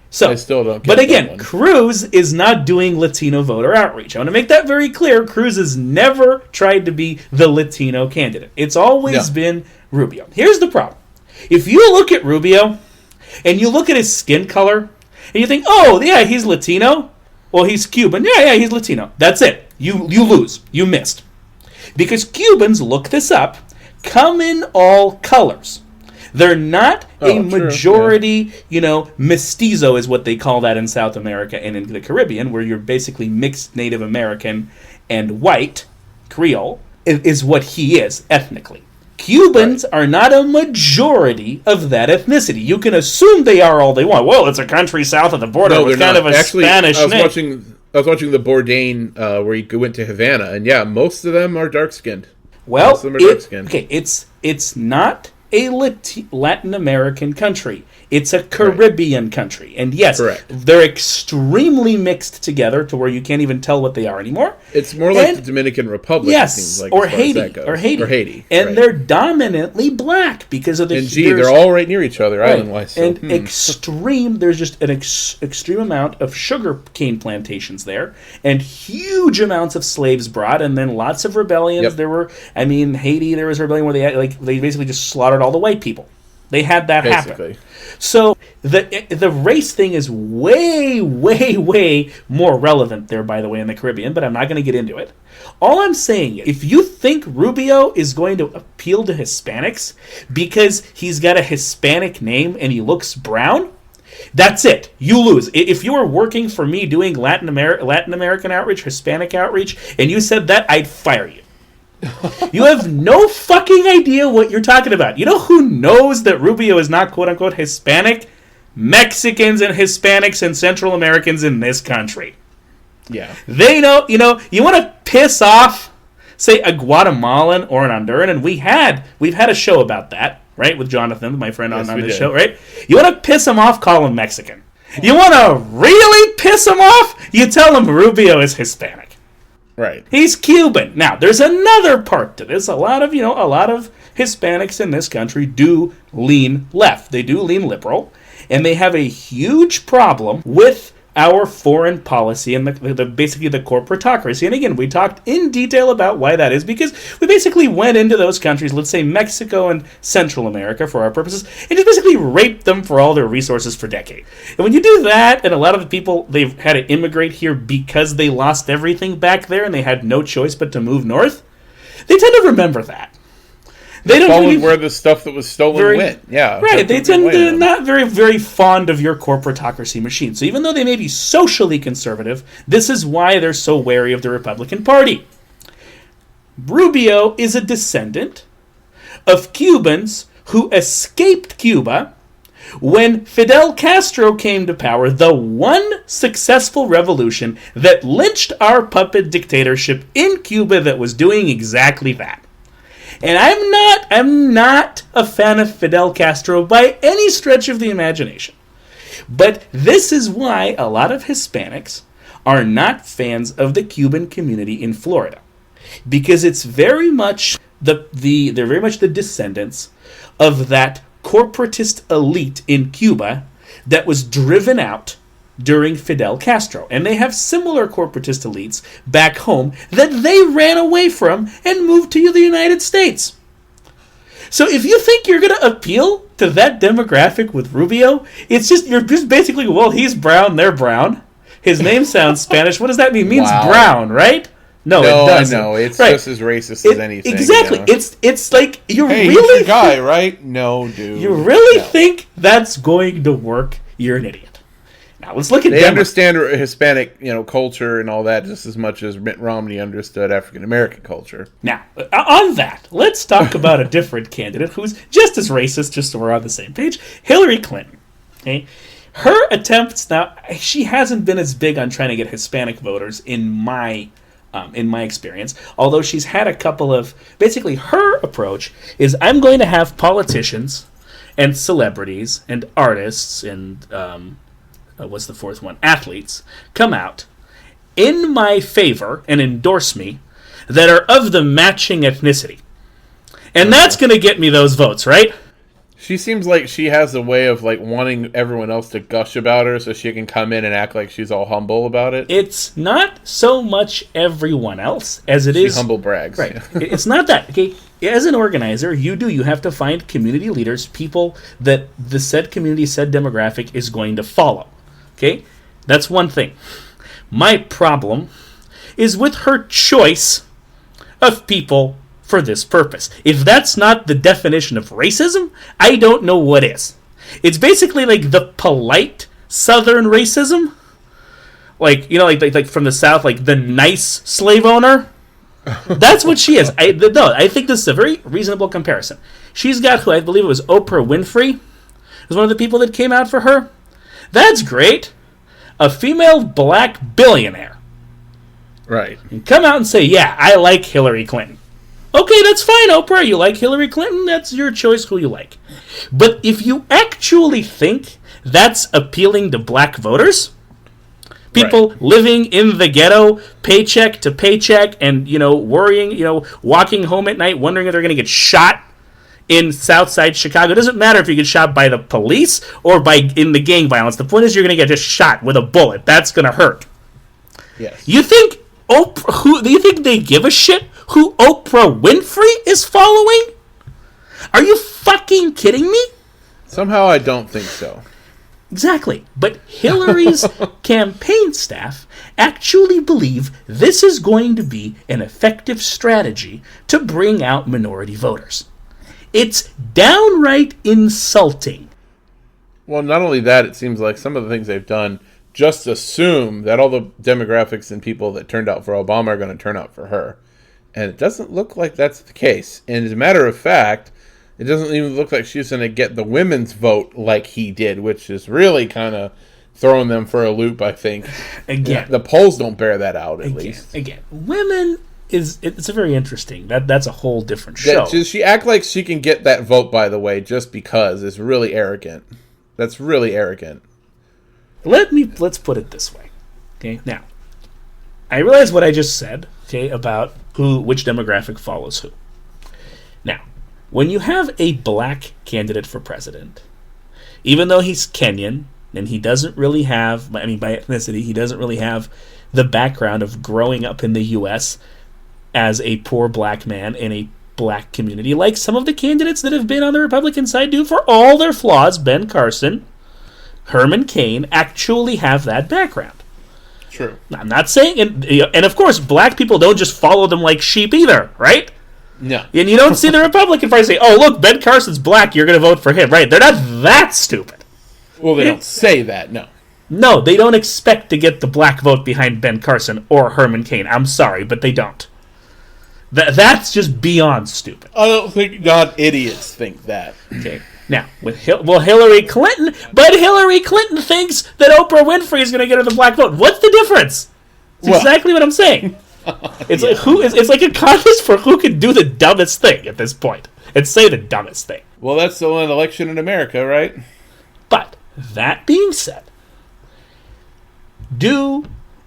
So, I still don't. But again, Cruz is not doing Latino voter outreach. I want to make that very clear. Cruz has never tried to be the Latino candidate. It's always been Rubio. Here's the problem: if you look at Rubio and you look at his skin color and you think, "Oh, yeah, he's Latino," well, he's Cuban. Yeah, he's Latino. That's it. You lose. You missed. Because Cubans, look this up, come in all colors. They're not a majority, mestizo is what they call that in South America and in the Caribbean, where you're basically mixed Native American and white, Creole, is what he is ethnically. Cubans are not a majority of that ethnicity. You can assume they are all they want. Well, it's a country south of the border with kind of a Spanish name. I was watching the Bourdain where he went to Havana, and most of them are dark-skinned. Well, most of them are dark-skinned. Okay, it's not a Latin American country. It's a Caribbean country. And yes, they're extremely mixed together to where you can't even tell what they are anymore. It's more like the Dominican Republic, it seems like. Or Haiti. And they're dominantly black because of the... And they're all right near each other, island-wise. So. And there's just an extreme amount of sugar cane plantations there, and huge amounts of slaves brought, and then lots of rebellions. There were, Haiti, there was a rebellion where they basically just slaughtered all the white people. They had that happen. So the race thing is way, way, way more relevant there, by the way, in the Caribbean, but I'm not going to get into it. All I'm saying is, if you think Rubio is going to appeal to Hispanics because he's got a Hispanic name and he looks brown, that's it. You lose. If you were working for me doing Latin American outreach, Hispanic outreach, and you said that, I'd fire you. You have no fucking idea what you're talking about. You know who knows that Rubio is not quote-unquote Hispanic? Mexicans and Hispanics and Central Americans in this country. Yeah. They know, you want to piss off, say, a Guatemalan or an Honduran, and we've had a show about that, right, with Jonathan, my friend on this show, right? You want to piss him off, call him Mexican. You want to really piss him off? You tell him Rubio is Hispanic. Right. He's Cuban. Now, there's another part to this. A lot of Hispanics in this country do lean left. They do lean liberal, and they have a huge problem with our foreign policy and basically the corporatocracy. And again, we talked in detail about why that is, because we basically went into those countries, let's say Mexico and Central America for our purposes, and just basically raped them for all their resources for decades. And when you do that, and a lot of the people, they've had to immigrate here because they lost everything back there and they had no choice but to move north, they tend to remember that. They don't follow where the stuff that was stolen went. Yeah. Right. They tend to not very, very fond of your corporatocracy machine. So even though they may be socially conservative, this is why they're so wary of the Republican Party. Rubio is a descendant of Cubans who escaped Cuba when Fidel Castro came to power, the one successful revolution that lynched our puppet dictatorship in Cuba that was doing exactly that. And I'm not a fan of Fidel Castro by any stretch of the imagination. But this is why a lot of Hispanics are not fans of the Cuban community in Florida. Because it's very much they're very much the descendants of that corporatist elite in Cuba that was driven out during Fidel Castro. And they have similar corporatist elites back home that they ran away from and moved to the United States. So if you think you're going to appeal to that demographic with Rubio, you're just basically, well, he's brown, they're brown. His name sounds Spanish. What does that mean? It means brown, right? No, it doesn't. No, it's just as racist as anything. Exactly. You know? It's like hey, really he's your guy, right? No, dude. You really think that's going to work? You're an idiot. Now let's look at. They understand Hispanic, culture and all that just as much as Mitt Romney understood African American culture. Now, on that, let's talk about a different candidate who's just as racist. Just so we're on the same page, Hillary Clinton. Okay. Her attempts now, she hasn't been as big on trying to get Hispanic voters in my experience, although she's had a couple of, basically her approach is I'm going to have politicians and celebrities and artists and, what's the fourth one? Athletes come out in my favor and endorse me that are of the matching ethnicity. And that's going to get me those votes, right? She seems like she has a way of wanting everyone else to gush about her so she can come in and act like she's all humble about it. It's not so much everyone else as it is... She humble brags. Right. It's not that. Okay. As an organizer, you have to find community leaders, people that the said community, said demographic is going to follow. Okay? That's one thing. My problem is with her choice of people for this purpose. If that's not the definition of racism, I don't know what is. It's basically like the polite Southern racism, like from the South, like the nice slave owner. That's what she is. I think this is a very reasonable comparison. She's got who I believe it was Oprah Winfrey was one of the people that came out for her. That's great. A female black billionaire. Right. And come out and say, yeah, I like Hillary Clinton. Okay, that's fine, Oprah. You like Hillary Clinton? That's your choice who you like. But if you actually think that's appealing to black voters, people living in the ghetto, paycheck to paycheck, and, worrying, walking home at night, wondering if they're going to get shot in Southside Chicago. It doesn't matter if you get shot by the police or in the gang violence. The point is you're going to get just shot with a bullet. That's going to hurt. Yes. You think do you think they give a shit who Oprah Winfrey is following? Are you fucking kidding me? Somehow I don't think so. Exactly. But Hillary's campaign staff actually believe this is going to be an effective strategy to bring out minority voters. It's downright insulting. Well, not only that, it seems like some of the things they've done just assume that all the demographics and people that turned out for Obama are going to turn out for her. And it doesn't look like that's the case. And as a matter of fact, it doesn't even look like she's going to get the women's vote like he did, which is really kind of throwing them for a loop, I think. Again. The polls don't bear that out, at least. Again, women... It's a very interesting. That's a whole different show. Does she act like she can get that vote, by the way, just because? It's really arrogant. That's really arrogant. Let's put it this way. Okay, now I realize what I just said. Okay, about which demographic follows who. Now, when you have a black candidate for president, even though he's Kenyan and he doesn't really have, by ethnicity, he doesn't really have the background of growing up in the U.S. as a poor black man in a black community, like some of the candidates that have been on the Republican side do, for all their flaws. Ben Carson, Herman Cain actually have that background. True. I'm not saying, and of course, black people don't just follow them like sheep either, right? No. And you don't see the Republican Party say, oh, look, Ben Carson's black, you're going to vote for him, right? They're not that stupid. Well, they don't say that, no. No, they don't expect to get the black vote behind Ben Carson or Herman Cain. I'm sorry, but they don't. That's just beyond stupid. I don't think non-idiots think that. Okay. Now, Hillary Clinton, but Hillary Clinton thinks that Oprah Winfrey is going to get her the black vote. What's the difference? It's exactly what I'm saying. It's it's like a contest for who can do the dumbest thing at this point and say the dumbest thing. Well, that's still an election in America, right? But that being said,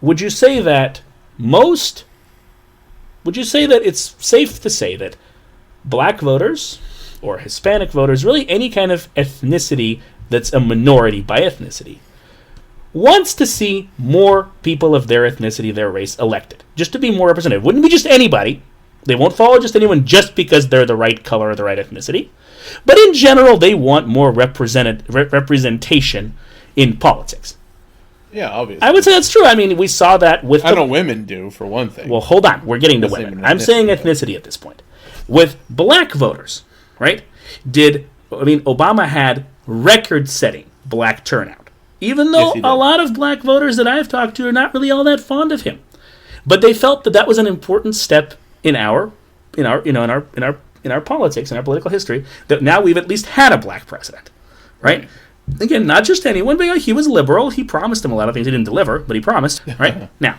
would you say that it's safe to say that black voters or Hispanic voters, really any kind of ethnicity that's a minority by ethnicity, wants to see more people of their ethnicity, their race, elected, just to be more representative. Wouldn't be just anybody. They won't follow just anyone just because they're the right color or the right ethnicity. But in general, they want more representation in politics. Yeah, obviously. I would say that's true. I mean, we saw that with... I know women do, for one thing. Well, hold on. We're getting to women. I'm saying ethnicity at this point. With black voters, right? Obama had record-setting black turnout. Even though a lot of black voters that I've talked to are not really all that fond of him. But they felt that was an important step in our politics, in our political history, that now we've at least had a black president, right? Again, not just anyone, but he was liberal. He promised them a lot of things. He didn't deliver, but he promised, right? Now,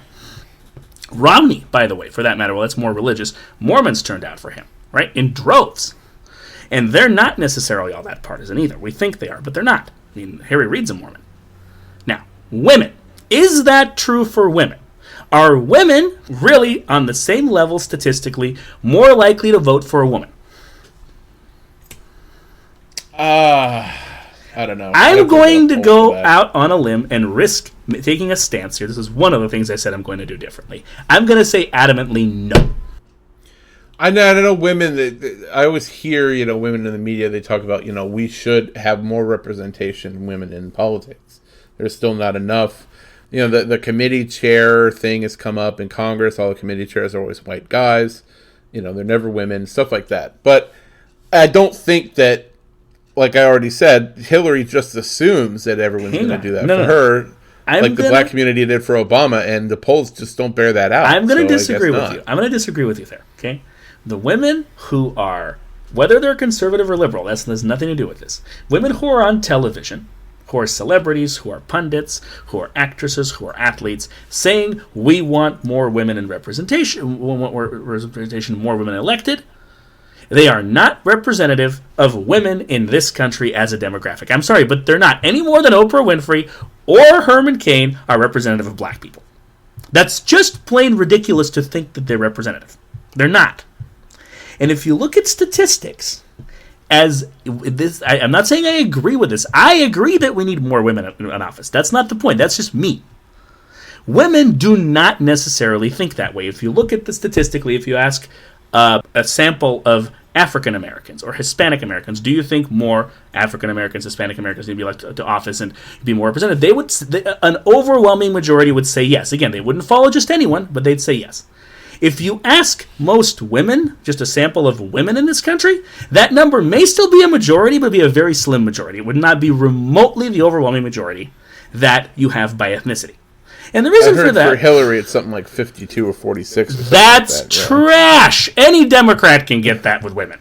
Romney, by the way, for that matter, well, that's more religious. Mormons turned out for him, right? In droves. And they're not necessarily all that partisan either. We think they are, but they're not. I mean, Harry Reid's a Mormon. Now, women. Is that true for women? Are women really on the same level statistically more likely to vote for a woman? I don't know. I'm going to go out on a limb and risk taking a stance here. This is one of the things I said I'm going to do differently. I'm going to say adamantly no. I know women. I always hear, women in the media, they talk about, we should have more representation of women in politics. There's still not enough. The committee chair thing has come up in Congress. All the committee chairs are always white guys. They're never women, stuff like that. But I don't think that, like I already said, Hillary just assumes that everyone's going to do that for her. The black community did for Obama, and the polls just don't bear that out. I'm going to disagree with you. I'm going to disagree with you there, okay? The women who are, whether they're conservative or liberal, that has nothing to do with this. Women who are on television, who are celebrities, who are pundits, who are actresses, who are athletes, saying we want more women in representation, more women elected, they are not representative of women in this country as a demographic. I'm sorry, but they're not. Any more than Oprah Winfrey or Herman Cain are representative of black people. That's just plain ridiculous to think that they're representative. They're not. And if you look at statistics, I'm not saying I agree with this. I agree that we need more women in office. That's not the point. That's just me. Women do not necessarily think that way. If you look at the statistically, if you ask a sample of African Americans or Hispanic Americans, do you think more African Americans, Hispanic Americans need to be elected to office and be more represented? An overwhelming majority would say yes. Again, they wouldn't follow just anyone, but they'd say yes. If you ask most women, just a sample of women in this country, that number may still be a majority, but be a very slim majority. It would not be remotely the overwhelming majority that you have by ethnicity. And the reason for that... for Hillary, it's something like 52 or 46. Or that's like that, trash! Yeah. Any Democrat can get that with women.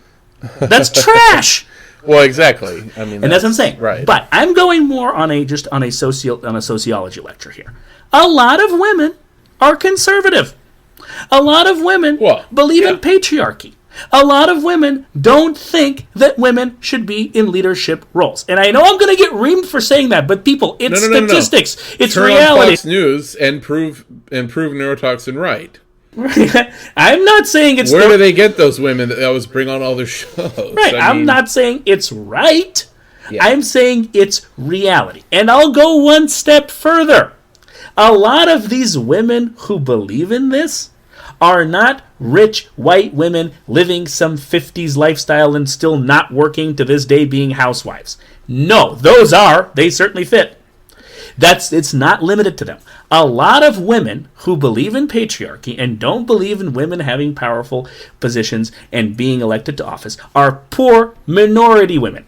That's trash! Well, exactly. I mean, and that's what I'm saying. Right. But I'm going more on a sociology lecture here. A lot of women are conservative. A lot of women believe in patriarchy. A lot of women don't think that women should be in leadership roles. And I know I'm going to get reamed for saying that, but people, it's statistics. No. It's reality. On Fox News and prove neurotoxin right. I'm not saying it's... Where do they get those women that always bring on all their shows? Right. I'm not saying it's right. Yeah. I'm saying it's reality. And I'll go one step further. A lot of these women who believe in this are not rich white women living some 50s lifestyle and still not working to this day being housewives. No, they certainly fit. It's not limited to them. A lot of women who believe in patriarchy and don't believe in women having powerful positions and being elected to office are poor minority women,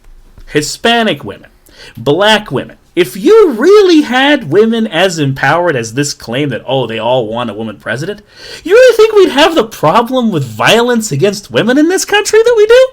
Hispanic women, black women. If you really had women as empowered as this claim that, they all want a woman president, you really think we'd have the problem with violence against women in this country that we do?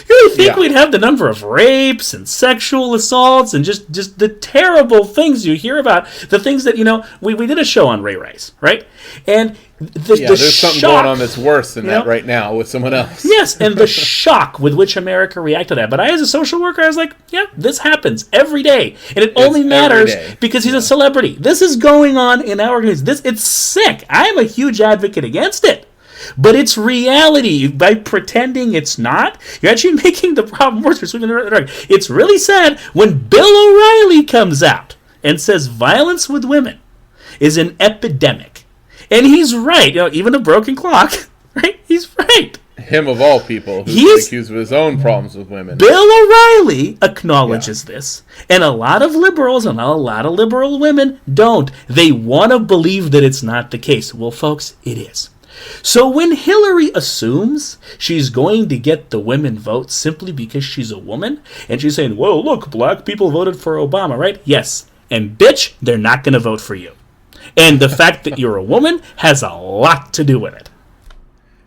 You really think we'd have the number of rapes and sexual assaults and just the terrible things you hear about, the things that, we did a show on Ray Rice, right? And there's something going on that's worse than that right now with someone else. Yes, and the shock with which America reacted to that. But as a social worker, I was like, this happens every day. And it only matters because he's a celebrity. This is going on in our organization. It's sick. I'm a huge advocate against it. But it's reality. By pretending it's not, you're actually making the problem worse. It's really sad when Bill O'Reilly comes out and says violence with women is an epidemic. And he's right. Even a broken clock, right? He's right. Him of all people who's accused of his own problems with women. Bill O'Reilly acknowledges this. And a lot of liberals and a lot of liberal women don't. They want to believe that it's not the case. Well, folks, it is. So when Hillary assumes she's going to get the women vote simply because she's a woman, and she's saying, well, look, black people voted for Obama, right? Yes. And bitch, they're not going to vote for you. And the fact that you're a woman has a lot to do with it.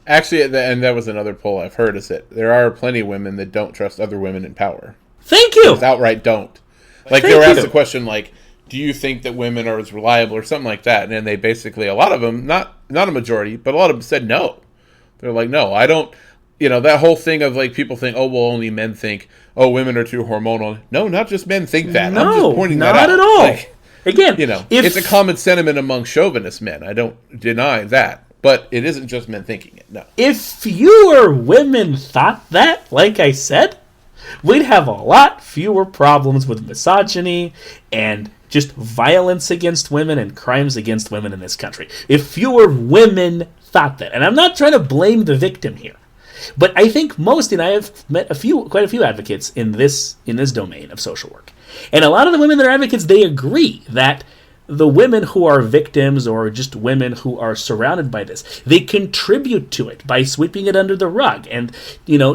Actually, and that was another poll I've heard, is that there are plenty of women that don't trust other women in power. Thank you. Just outright don't. Like, they were asked the question, like, do you think that women are as reliable or something like that? And then they basically, a lot of them, not a majority, but a lot of them said no. They're like, no, I don't. That whole thing of, like, people think, oh, well, only men think, oh, women are too hormonal. No, not just men think that. No, I'm just pointing that not out. at all. Like, again, it's a common sentiment among chauvinist men. I don't deny that. But it isn't just men thinking it, no. If fewer women thought that, like I said, we'd have a lot fewer problems with misogyny and just violence against women and crimes against women in this country. If fewer women thought that. And I'm not trying to blame the victim here. But I think most, and I have met quite a few advocates in this domain of social work. And a lot of the women that are advocates, they agree that the women who are victims or just women who are surrounded by this, they contribute to it by sweeping it under the rug and,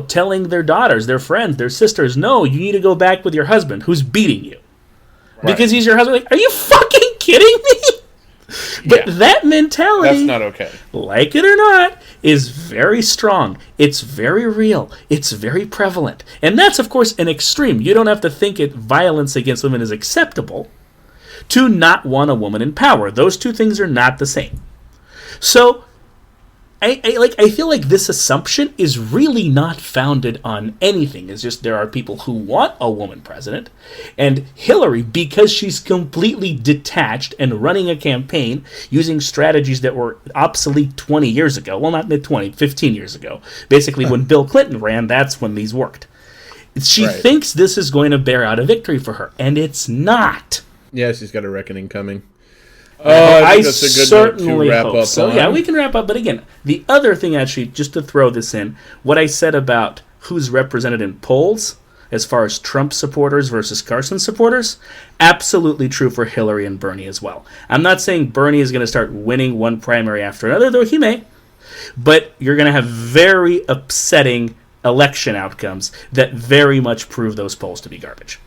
telling their daughters, their friends, their sisters, no, you need to go back with your husband who's beating you. Right. Because he's your husband. Like, are you fucking kidding me? But that mentality, that's not okay. Like it or not, is very strong. It's very real. It's very prevalent. And that's, of course, an extreme. You don't have to think violence against women is acceptable to not want a woman in power. Those two things are not the same. So, I feel like this assumption is really not founded on anything. It's just there are people who want a woman president, and Hillary, because she's completely detached and running a campaign using strategies that were obsolete 20 years ago. Well, not mid-20, 15 years ago. Basically, when Bill Clinton ran, that's when these worked. She thinks this is going to bear out a victory for her, and it's not. Yeah, she's got a reckoning coming. I certainly hope so. Yeah, we can wrap up. But again, the other thing, actually, just to throw this in, what I said about who's represented in polls as far as Trump supporters versus Carson supporters, absolutely true for Hillary and Bernie as well. I'm not saying Bernie is going to start winning one primary after another, though he may. But you're going to have very upsetting election outcomes that very much prove those polls to be garbage.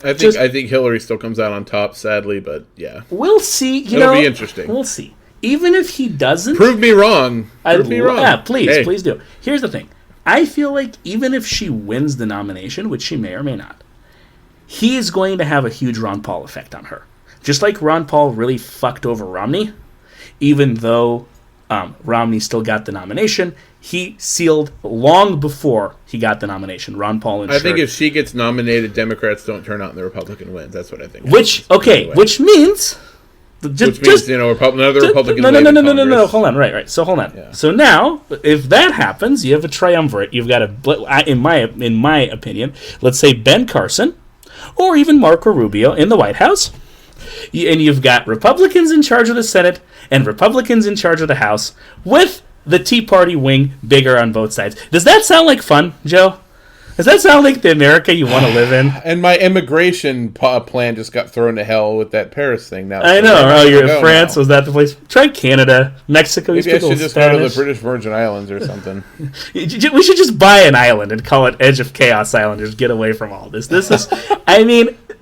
I think Hillary still comes out on top, sadly, but yeah. We'll see. It'll be interesting. We'll see. Even if he doesn't... Prove me wrong. Prove me wrong. Yeah, please do. Here's the thing. I feel like even if she wins the nomination, which she may or may not, he is going to have a huge Ron Paul effect on her. Just like Ron Paul really fucked over Romney, even though Romney still got the nomination, he sealed long before he got the nomination. Ron Paul ensured. I think if she gets nominated, Democrats don't turn out and the Republican wins. That's what I think. Which means... another Republican No, hold on, right. So hold on. Yeah. So now, if that happens, you have a triumvirate. You've got in my opinion, let's say Ben Carson, or even Marco Rubio in the White House, and you've got Republicans in charge of the Senate and Republicans in charge of the House, with the Tea Party wing bigger on both sides. Does that sound like fun, Joe? Does that sound like the America you want to live in? And my immigration plan just got thrown to hell with that Paris thing. Now I know. Oh, you're in France. Now. Was that the place? Try Canada, Mexico. Maybe I should just go to the British Virgin Islands or something. We should just buy an island and call it Edge of Chaos Island. Just get away from all this. This is,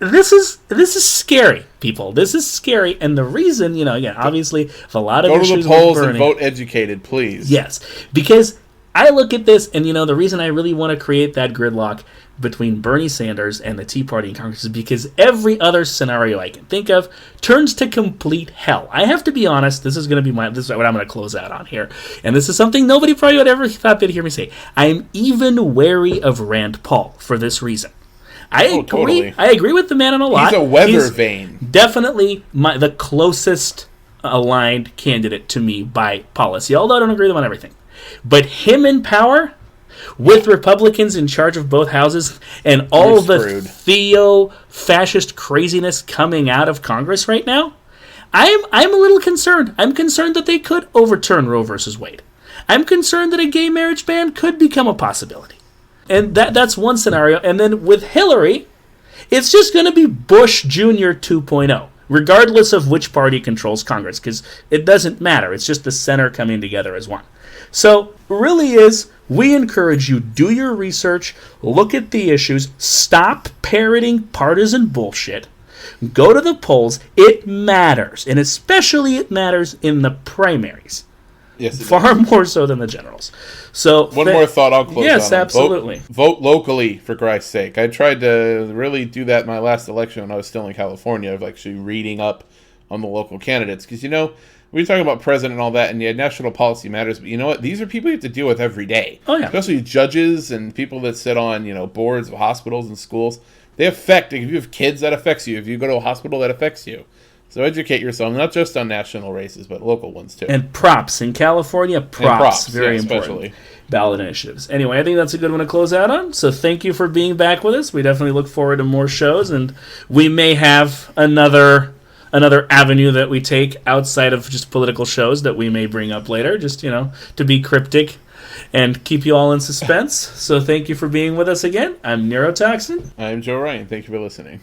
this is scary, people. This is scary, and the reason, again, obviously, if a lot of go to the polls and vote educated, please. Yes, because I look at this, and the reason I really want to create that gridlock between Bernie Sanders and the Tea Party in Congress is because every other scenario I can think of turns to complete hell. I have to be honest. This is what I'm going to close out on here, and this is something nobody probably would ever thought they'd hear me say. I'm even wary of Rand Paul for this reason. I agree. Totally. I agree with the man on a lot. He's a weather vane. Definitely the closest aligned candidate to me by policy, although I don't agree with him on everything. But him in power, with Republicans in charge of both houses, and all the theo-fascist craziness coming out of Congress right now, I'm a little concerned. I'm concerned that they could overturn Roe versus Wade. I'm concerned that a gay marriage ban could become a possibility. And that's one scenario. And then with Hillary, it's just going to be Bush Jr. 2.0, regardless of which party controls Congress, because it doesn't matter. It's just the center coming together as one. So really we encourage you, do your research, look at the issues, stop parroting partisan bullshit, go to the polls. It matters, and especially it matters in the primaries. Yes, far more so than the generals. So one more thought I'll close on. Yes, absolutely. Vote locally, for Christ's sake. I tried to really do that in my last election when I was still in California, of actually reading up on the local candidates. Because, we were talking about president and all that, and national policy matters, but you know what? These are people you have to deal with every day. Oh, yeah. Especially judges and people that sit on, boards of hospitals and schools. They affect, if you have kids, that affects you. If you go to a hospital, that affects you. So educate yourself, not just on national races, but local ones too. And props. In California, props. Very important. Especially. Ballot initiatives. Anyway, I think that's a good one to close out on. So thank you for being back with us. We definitely look forward to more shows, and we may have another avenue that we take outside of just political shows that we may bring up later, just, to be cryptic and keep you all in suspense. So thank you for being with us again. I'm Neurotoxin. I'm Joe Ryan. Thank you for listening.